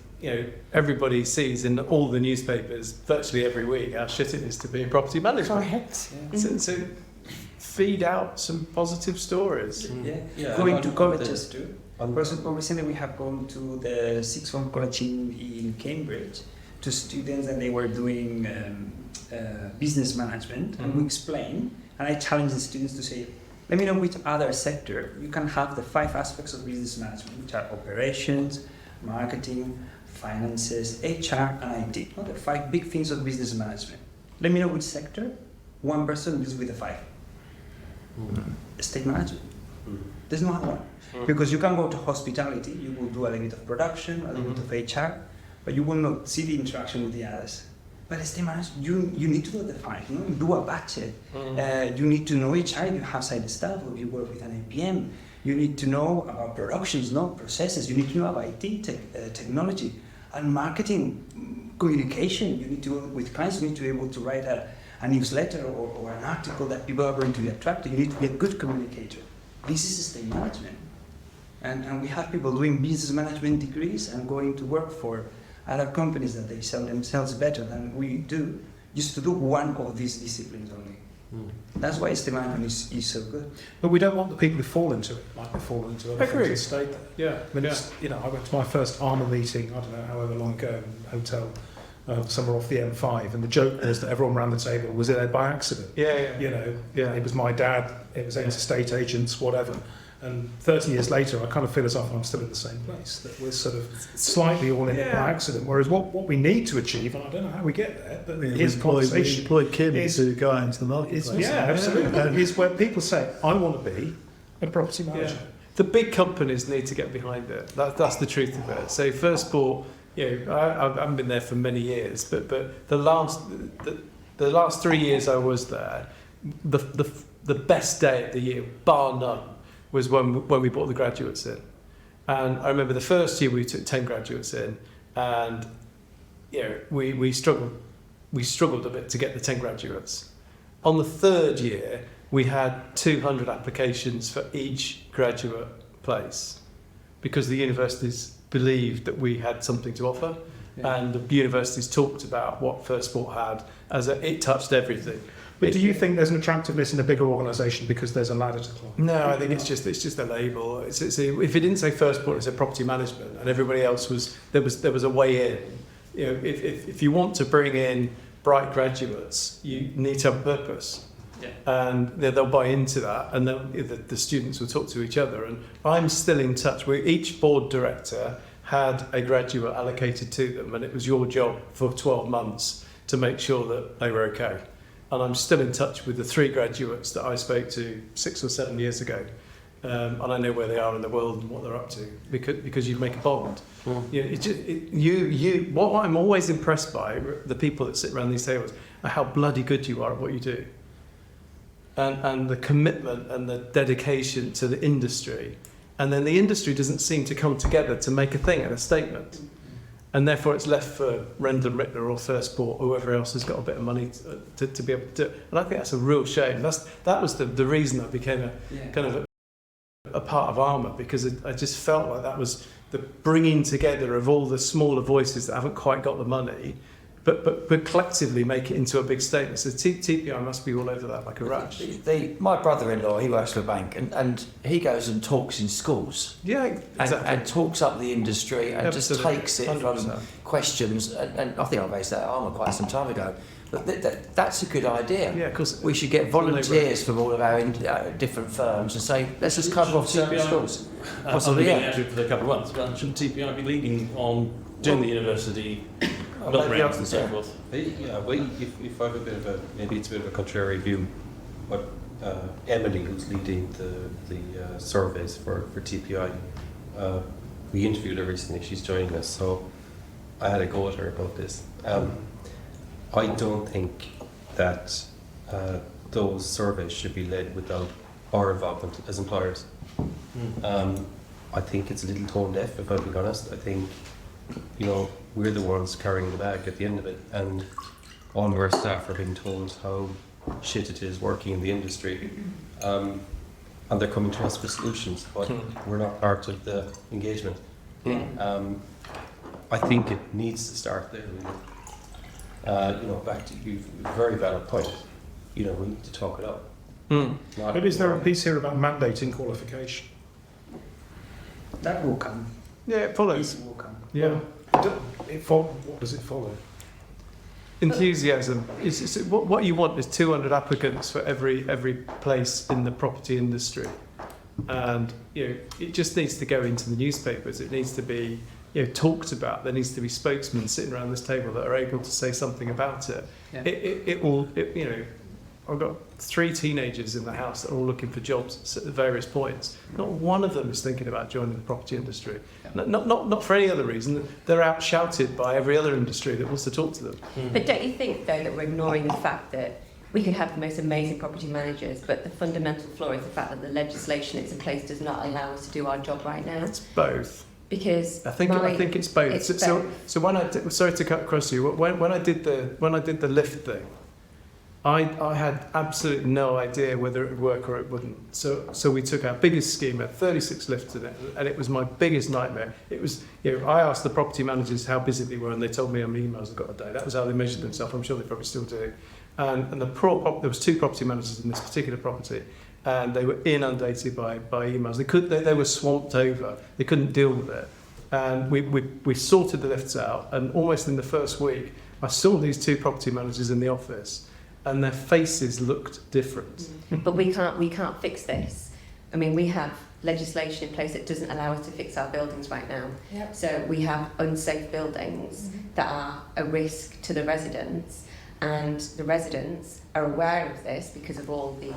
everybody sees in all the newspapers virtually every week how shit it is to be in property management. Correct. So feed out some positive stories. Going to colleges too. For example, recently we have gone to the sixth form college in Cambridge to students, and they were doing business management, and we explained, and I challenged the students to say, let me know which other sector you can have the 5 aspects of business management, which are operations, marketing, finances, HR, and IT. The 5 big things of business management. Let me know which sector one person deals with the 5. Estate management. There's no other one. Because you can go to hospitality, you will do a little bit of production, a little bit of HR, but you will not see the interaction with the others. But estate management, you need to know the 5. You do a budget. You need to know HR if you have side staff, or if you work with an APM. You need to know about productions, processes. You need to know about IT, technology, and marketing, communication. You need to work with clients. You need to be able to write a newsletter or an article that people are going to be attracted. You need to be a good communicator. This is estate management. And we have people doing business management degrees and going to work for other companies that they sell themselves better than we do, just to do one of these disciplines only. That's why estate management is so good. But we don't want the people who fall into it, like they fall into other things and stay there. I mean, I went to my first ARMA meeting, I don't know, however long ago, in a hotel somewhere off the M5, and the joke was that everyone around the table was there by accident. Yeah. You know, it was my dad, it was ex-estate agents, whatever. And 30 years later, I kind of feel as if I'm still in the same place, that we're sort of slightly all in it by accident. Whereas what we need to achieve, and I don't know how we get there, but his We conversation employ Kim is- to go out into the marketplace. absolutely, is where people say, I want to be a property manager. Yeah. The big companies need to get behind it. That's the truth of it. So First Sport, I haven't been there for many years, but the last 3 years I was there, the best day of the year, bar none, was when we brought the graduates in. And I remember the first year we took 10 graduates in, and we struggled a bit to get the 10 graduates. On the third year, we had 200 applications for each graduate place, because the universities believed that we had something to offer, and the universities talked about what First Sport had as it touched everything. But do you think there's an attractiveness in a bigger organisation because there's a ladder to climb? No, I think it's just a label. If it didn't say First Sport, it said property management, and everybody else was there was a way in. If you want to bring in bright graduates, you need to have a purpose. Yeah. And they'll buy into that, and the students will talk to each other. And I'm still in touch with each board director had a graduate allocated to them, and it was your job for 12 months to make sure that they were okay. And I'm still in touch with the 3 graduates that I spoke to 6 or 7 years ago, and I know where they are in the world and what they're up to, because you make a bond. What I'm always impressed by, the people that sit around these tables, are how bloody good you are at what you do. And the commitment and the dedication to the industry. And then the industry doesn't seem to come together to make a thing and a statement. And therefore it's left for Rendon Rittner or First Sport, whoever else has got a bit of money to be able to do it. And I think that's a real shame. That was the reason I became a part of Armour, because I just felt like that was the bringing together of all the smaller voices that haven't quite got the money, but collectively make it into a big statement. So TPI must be all over that like a rash. My brother-in-law, he works for a bank, and he goes and talks in schools. Yeah, exactly. And talks up the industry and Absolutely. just takes it 100%. from questions. And I think I raised that at Armour quite some time ago. But that's a good idea. Yeah, of course. We should get volunteers from all of our different firms and say, let's just cover off certain schools. Possibly, yeah. For a couple of months, but shouldn't TPI be leading on doing the university built rounds and so forth? Yeah, well, if I have maybe it's a bit of a contrary view, but Emily, who's leading the surveys for TPI, we interviewed her recently. She's joining us, so I had a go at her about this. I don't think that those surveys should be led without our involvement as employers. I think it's a little tone deaf, if I'm being honest. I think, we're the ones carrying the bag at the end of it, and all of our staff are being told how shit it is working in the industry, and they're coming to us for solutions, but we're not part of the engagement. I think it needs to start there, really. Back to you, very valid point. We need to talk it up. But is there a piece here about mandating qualification? That will come. Yeah, it follows. It will come. Yeah. What does it follow? Enthusiasm. What you want is 200 applicants for every place in the property industry, and it just needs to go into the newspapers. It needs to be talked about. There needs to be spokesmen sitting around this table that are able to say something about it. Yeah. It will. I've got 3 teenagers in the house that are all looking for jobs at various points. Not one of them is thinking about joining the property industry. Yeah. Not for any other reason. They're out shouted by every other industry that wants to talk to them. But don't you think, though, that we're ignoring the fact that we could have the most amazing property managers, but the fundamental flaw is the fact that the legislation that's in place does not allow us to do our job right now? It's both. Because I think it's both. It's so, both. so when sorry to cut across you. When I did the lift thing, I had absolutely no idea whether it would work or it wouldn't. So we took our biggest scheme, had 36 lifts in it, and it was my biggest nightmare. It was, I asked the property managers how busy they were, and they told me how many emails I got a day. That was how they measured themselves. I'm sure they probably still do. And there was 2 property managers in this particular property, and they were inundated by emails. They were swamped over. They couldn't deal with it. And we sorted the lifts out, and almost in the first week, I saw these two property managers in the office, and their faces looked different. But we can't fix this. I mean, we have legislation in place that doesn't allow us to fix our buildings right now. Yep. So we have unsafe buildings that are a risk to the residents, and the residents are aware of this because of all the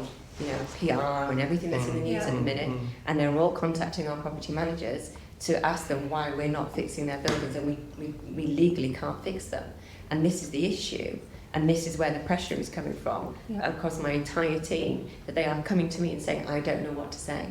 PR and everything that's in the news at the minute, and they're all contacting our property managers to ask them why we're not fixing their buildings, and we legally can't fix them. And this is the issue, and this is where the pressure is coming from across my entire team, that they are coming to me and saying, I don't know what to say.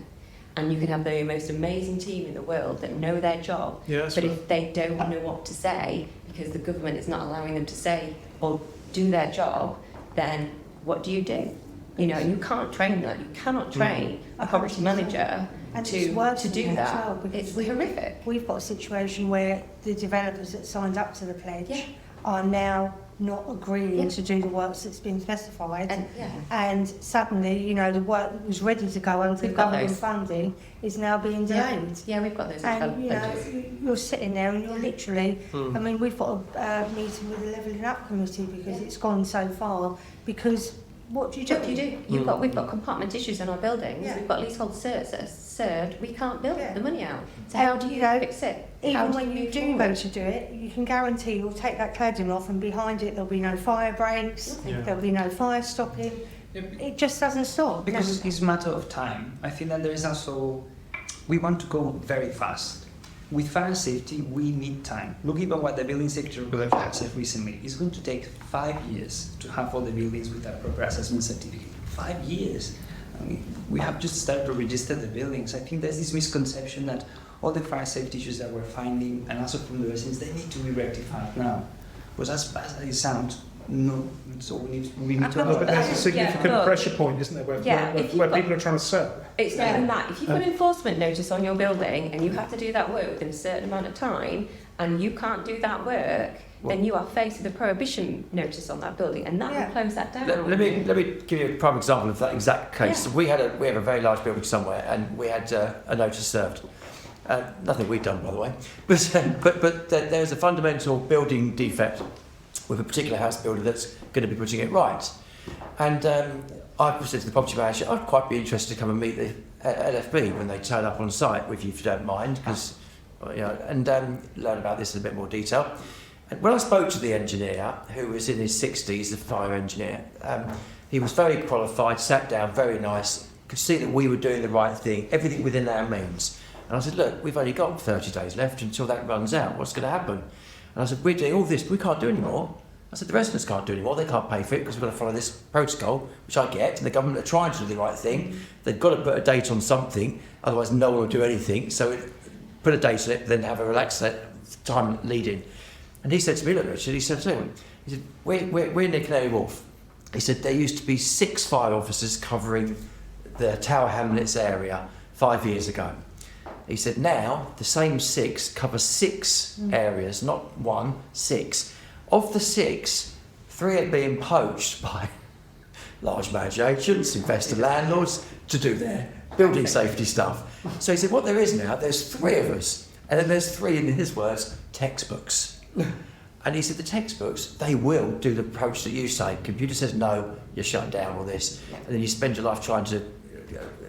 And you can have the most amazing team in the world that know their job, but if they don't know what to say because the government is not allowing them to say or do their job, then what do? You can't train that. You cannot train a property manager to do that. It's horrific. We've got a situation where the developers that signed up to the pledge are now not agreeing to do the works that's been specified, and suddenly, the work that was ready to go under government funding is now being delayed. Yeah, we've got those. And you're sitting there and you're literally. I mean, we've got a meeting with the Levelling Up Committee because it's gone so far. Because what do you do? We've got compartment issues in our buildings. We've got leasehold certs that are served. We can't build the money out. So how do you fix it? Even when you do go to do it, you can guarantee you'll take that cladding off, and behind it there'll be no fire breaks, there'll be no fire stopping. It just doesn't stop. Because it's a matter of time. I think that there is also, we want to go very fast. With fire safety, we need time. Look even what the building safety regulator has said recently. It's going to take 5 years to have all the buildings with that proper assessment certificate. 5 years. I mean, we have just started to register the buildings. I think there's this misconception that all the fire safety issues that we're finding, and also from the residents, they need to be rectified now. Because as bad as it sounds, no. So we need to. But there's a significant pressure point, isn't there, where people are trying to sell. It's not even that. If you've got an enforcement notice on your building and you have to do that work within a certain amount of time, and you can't do that work, then you are faced with a prohibition notice on that building, and that will close that down. Let me give you a prime example of that exact case. We have a very large building somewhere, and we had a notice served. Nothing we've done, by the way, but there's a fundamental building defect with a particular house builder that's going to be putting it right. And I said to the property manager, I'd quite be interested to come and meet the LFB when they turn up on site with you, if you don't mind, because and learn about this in a bit more detail. And when I spoke to the engineer, who was in his 60s, the fire engineer, he was very qualified, sat down, very nice, could see that we were doing the right thing, everything within our means. And I said, look, we've only got 30 days left until that runs out. What's going to happen? And I said, we're doing all this, but we can't do any more. I said, the residents can't do any more. They can't pay for it because we've got to follow this protocol, which I get, and the government are trying to do the right thing. They've got to put a date on something, otherwise no one will do anything. So put a date on it, then have a relaxed time lead-in. And he said to me, look, Richard, he said, we're near Canary Wharf. He said, there used to be 6 fire officers covering the Tower Hamlets area 5 years ago. He said, now the same 6 cover 6 areas, not 1, 6. Of the 6, 3 are being poached by large managed agents, investor landlords, to do their building safety stuff. So he said, what there is now, there's 3 of us, and then there's 3, in his words, textbooks. And he said, the textbooks, they will do the approach that you say. Computer says no, you're shut down, all this. And then you spend your life trying to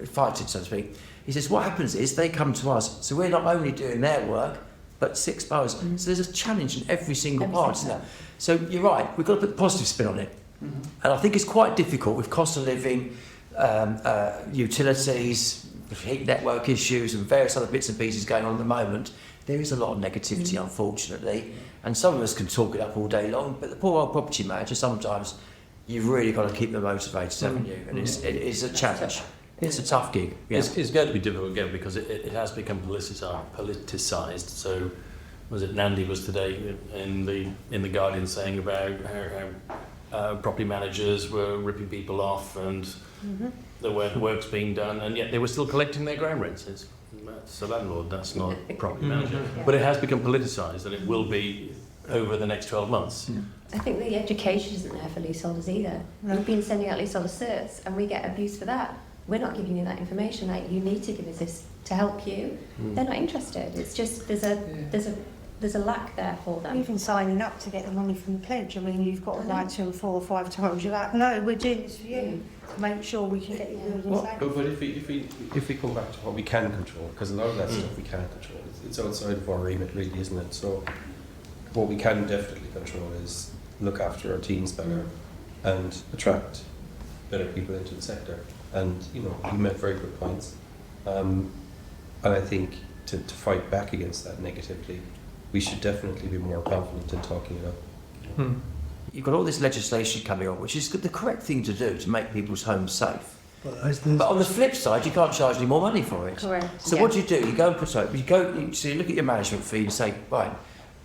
fight it, so to speak. He says, what happens is they come to us. So we're not only doing their work, but 6 boroughs. So there's a challenge in every single part, isn't there? So you're right, we've got to put the positive spin on it. And I think it's quite difficult with cost of living, utilities, heat network issues and various other bits and pieces going on at the moment. There is a lot of negativity, unfortunately. And some of us can talk it up all day long, but the poor old property manager, sometimes you've really got to keep them motivated, haven't you? And it's a challenge. It's a tough gig. Yeah. It's going to be difficult again because it has become politicised. So, was it Nandi was today in the Guardian saying about how property managers were ripping people off and there weren't works being done, and yet they were still collecting their ground rents. That's a landlord. That's not a property manager. But it has become politicised, and it will be over the next 12 months. I think the education isn't there for leaseholders either. We've been sending out leaseholder certs, and we get abused for that. We're not giving you that information. Like, you need to give us this to help you. They're not interested. It's just there's a there's a lack there for them. Even signing up to get the money from the pledge, I mean, you've got to like 2 or 4 or 5 times. You're like, no, we're doing this for you. To make sure we can get your building safe. But if we come back to what we can control, because a lot of that stuff we can't control, it's outside of our remit, really, isn't it? So what we can definitely control is look after our teams better and attract better people into the sector. And you made very good points. And I think to fight back against that negatively, we should definitely be more confident in talking it up. You've got all this legislation coming on, which is the correct thing to do to make people's homes safe. But on the flip side, you can't charge any more money for it. Correct. So what do? You go and put up. So you look at your management fee and say, right,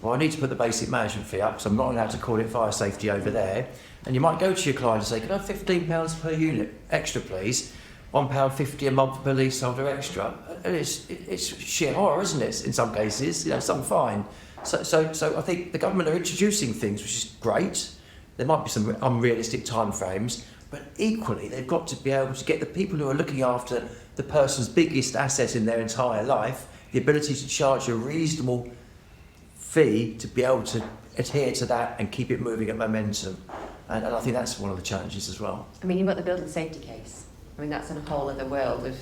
well, I need to put the basic management fee up because I'm not allowed to call it fire safety over there. And you might go to your client and say, can I have £15 per unit extra, please? £1.50 a month per leaseholder extra. And it's sheer horror, isn't it? In some cases, some fine. So I think the government are introducing things, which is great. There might be some unrealistic timeframes, but equally they've got to be able to get the people who are looking after the person's biggest asset in their entire life the ability to charge a reasonable fee to be able to adhere to that and keep it moving at momentum. And I think that's one of the challenges as well. I mean, you've got the building safety case. I mean, that's in a whole other world of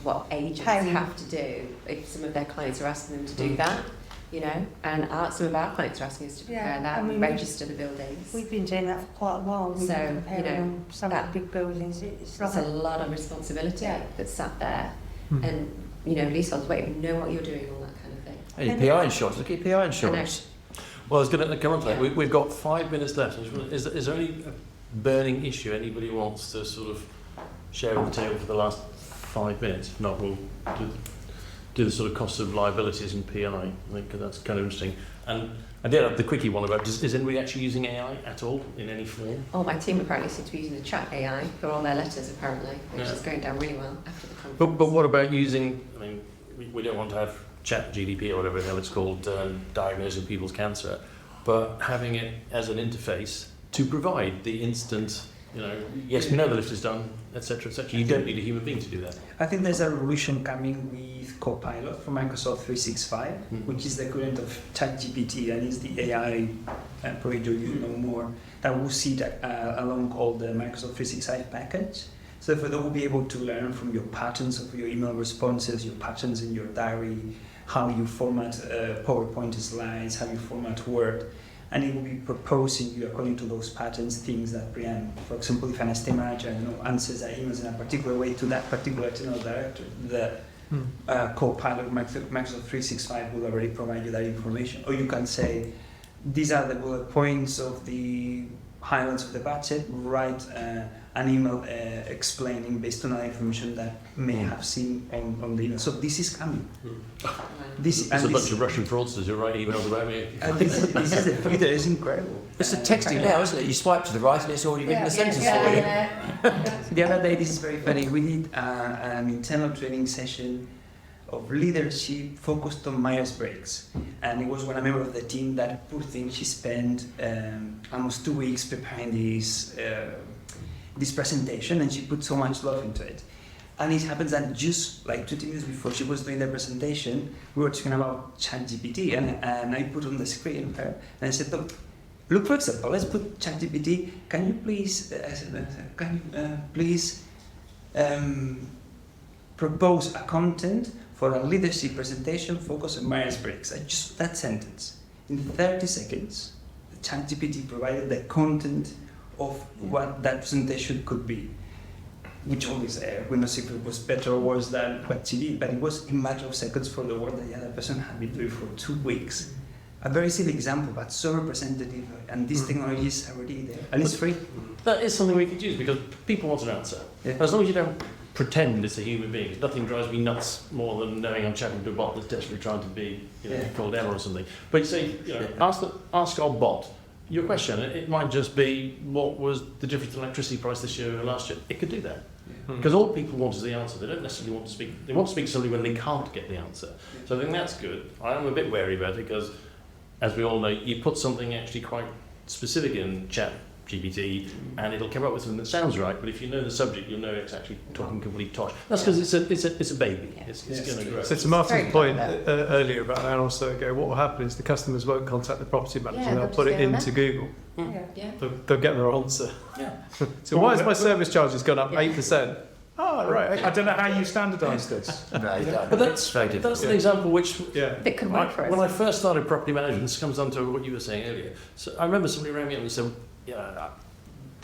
what agents have to do if some of their clients are asking them to do that. And some of our clients are asking us to prepare that and register the buildings. We've been doing that for quite a while. We've been preparing some of the big buildings. It's a lot of responsibility that's sat there. And, leaseholders won't even know what you're doing, all that kind of thing. And PI insurance, look at PI insurance. Well, I was going to come on to that. We've got 5 minutes left. Is there any burning issue anybody wants to sort of share on the table for the last 5 minutes? If not, we'll do the sort of cost of liabilities and PI. I think that's kind of interesting. And I did have the quickie one about, is anybody actually using AI at all in any form? Oh, my team apparently seems to be using the chat AI for all their letters, apparently, which is going down really well after the conference. But what about using, I mean, we don't want to have chat GDP or whatever the hell it's called, diagnosing people's cancer, but having it as an interface to provide the instant, yes, we know the lift is done, etc., etc. You don't need a human being to do that. I think there's a revolution coming with Copilot from Microsoft 365, which is the equivalent of ChatGPT, and is the AI provider you know more that will sit along all the Microsoft 365 package. So therefore, they will be able to learn from your patterns of your email responses, your patterns in your diary, how you format PowerPoint slides, how you format Word. And it will be proposing you, according to those patterns, things that preempt. For example, if an estate manager answers their emails in a particular way to that particular technical director, the Copilot Microsoft 365 will already provide you that information. Or you can say, these are the bullet points of the highlights of the budget, write an email explaining based on that information that may have seen on the email. So this is coming. There's a bunch of Russian fraudsters who write emails about me. This is the thing that is incredible. It's the texting now, isn't it? You swipe to the right and it's already written a sentence for you. The other day, this is very funny, we did an internal training session of leadership focused on Myers-Briggs, and it was when a member of the team, that poor thing, she spent almost 2 weeks preparing this presentation, and she put so much love into it. And it happens that just like 20 minutes before she was doing the presentation, we were talking about ChatGPT, and I put on the screen her, and I said, look, for example, let's put ChatGPT. Can you please, propose a content for a leadership presentation focused on Myers-Briggs? Just that sentence. In 30 seconds, the ChatGPT provided the content of what that presentation could be, which always, we don't see if it was better or worse than what she did, but it was a matter of seconds for the work that the other person had been doing for 2 weeks. A very silly example, but so representative, and this technology is already there, and it's free. That is something we could use, because people want an answer. Yeah. As long as you don't pretend it's a human being, nothing drives me nuts more than knowing I'm chatting to a bot that's desperately trying to be, called Emma or something. But you say, ask our bot your question. It might just be, what was the difference in electricity price this year and last year? It could do that. Because all people want is the answer. They don't necessarily want to speak. They want to speak to somebody when they can't get the answer. So I think that's good. I am a bit wary about it because, as we all know, you put something actually quite specific in chat GPT, and it'll come up with something that sounds right. But if you know the subject, you'll know it's actually talking complete tosh. That's because it's a baby. Yeah. It's going to grow. So to Martin's Very point clever. earlier about an hour or so ago, what will happen is the customers won't contact the property manager, Yeah, they'll they'll put just it go on into Google. Yeah. Yeah. They'll get their answer. Yeah. So why has my service charge has gone up Yeah. 8%? Oh, right. I don't know how you standardise this. No, you don't. But It's very difficult. That's an example which Yeah. That could work for us. when I first started property management, this comes on to what you were saying earlier. So I remember somebody rang me up and said, "Yeah,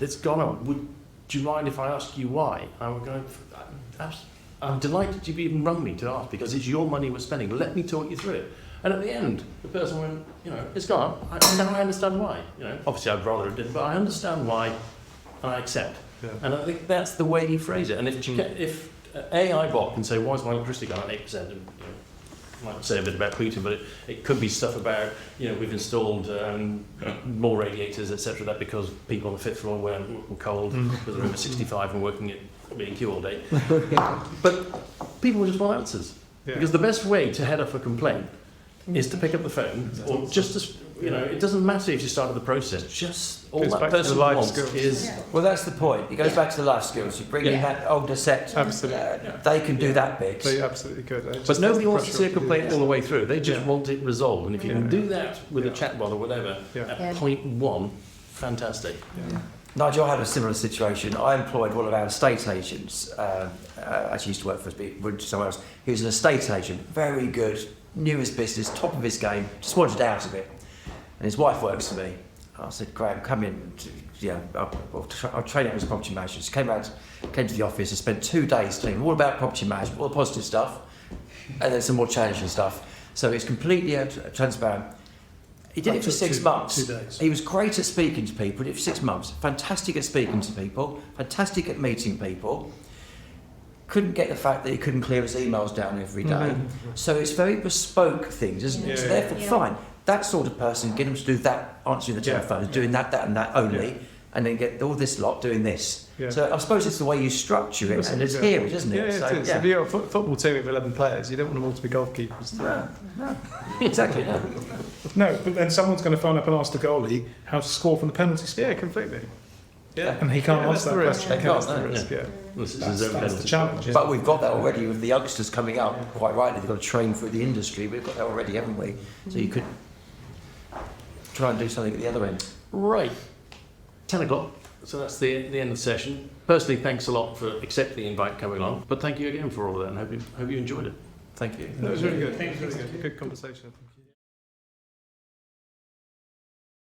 it's gone up. Would you mind if I ask you why?" I would go, "I'm delighted you've even rung me to ask because it's your money we're spending. Let me talk you through it." And at the end, the person went, "It's gone. Now I understand why. Obviously I'd rather it didn't, but I understand why, and I accept." Yeah. And I think that's the way you phrase it. And if AI bot can say, "Why is my electricity gone up 8%?" and might say a bit about Putin, but it could be stuff about, we've installed more radiators, etc. That because people on the fifth floor were cold because they're over 65 and working at B&Q all day. But people just want answers. Yeah. Because the best way to head off a complaint is to pick up the phone, or just to, it doesn't matter if you started the process, just all Goes that back to the person life wants skills. is... Yeah. Well, that's the point. It goes back to the life skills. You bring in Yeah. that older set. Absolutely. They can do that bit. They absolutely could. It But just nobody puts wants to pressure see a off the complaint users. all the way through. They just Yeah. want it resolved. And if you can Yeah. do that with a Yeah. chatbot or whatever, Yeah. at Yeah. point one, fantastic. Nigel, I had a similar situation. I employed one of our estate agents. Actually used to work for us, but went to somewhere else. He was an estate agent, very good, knew his business, top of his game, just wanted out of it. And his wife works for me. I said, "Graham, come in. I'll train out as a property manager." She came to the office and spent 2 days telling me all about property management, all the positive stuff, and then some more challenging stuff. So it's completely transparent. He did it for 6 months. 2 days. He was great at speaking to people. He did it for 6 months. Fantastic at speaking to people. Fantastic at meeting people. Couldn't get the fact that he couldn't clear his emails down every day. So it's very bespoke things, isn't it? Yeah, So yeah. therefore, Yeah. fine. That sort of person, get them to do that, answering the Yeah. telephone, doing that, and that only, and then get all this lot doing this. Yeah. So I suppose it's the way you structure it and Yeah. adhere it, isn't it? Yeah, So, it is. If you're a football team of 11 players, you don't want them all to be goalkeepers. Exactly. Yeah. No, but then someone's going to phone up and ask the goalie how to score from the penalty spot. Yeah, completely. Yeah. And he can't Yeah, that's answer the that risk. question. They can't, That's the no. risk, yeah. This is That's, his own that's the penalty. challenge. isn't But it? we've got that already with the youngsters coming up, quite rightly. They've got to train through the industry. We've got that already, haven't we? So you could try and do something at the other end. Right, 10 o'clock. So that's the end of the session. Personally, thanks a lot for accepting the invite coming along. But thank you again for all of that, and hope you enjoyed it. Thank you. That was really good. It was really good. Good conversation. Thank you.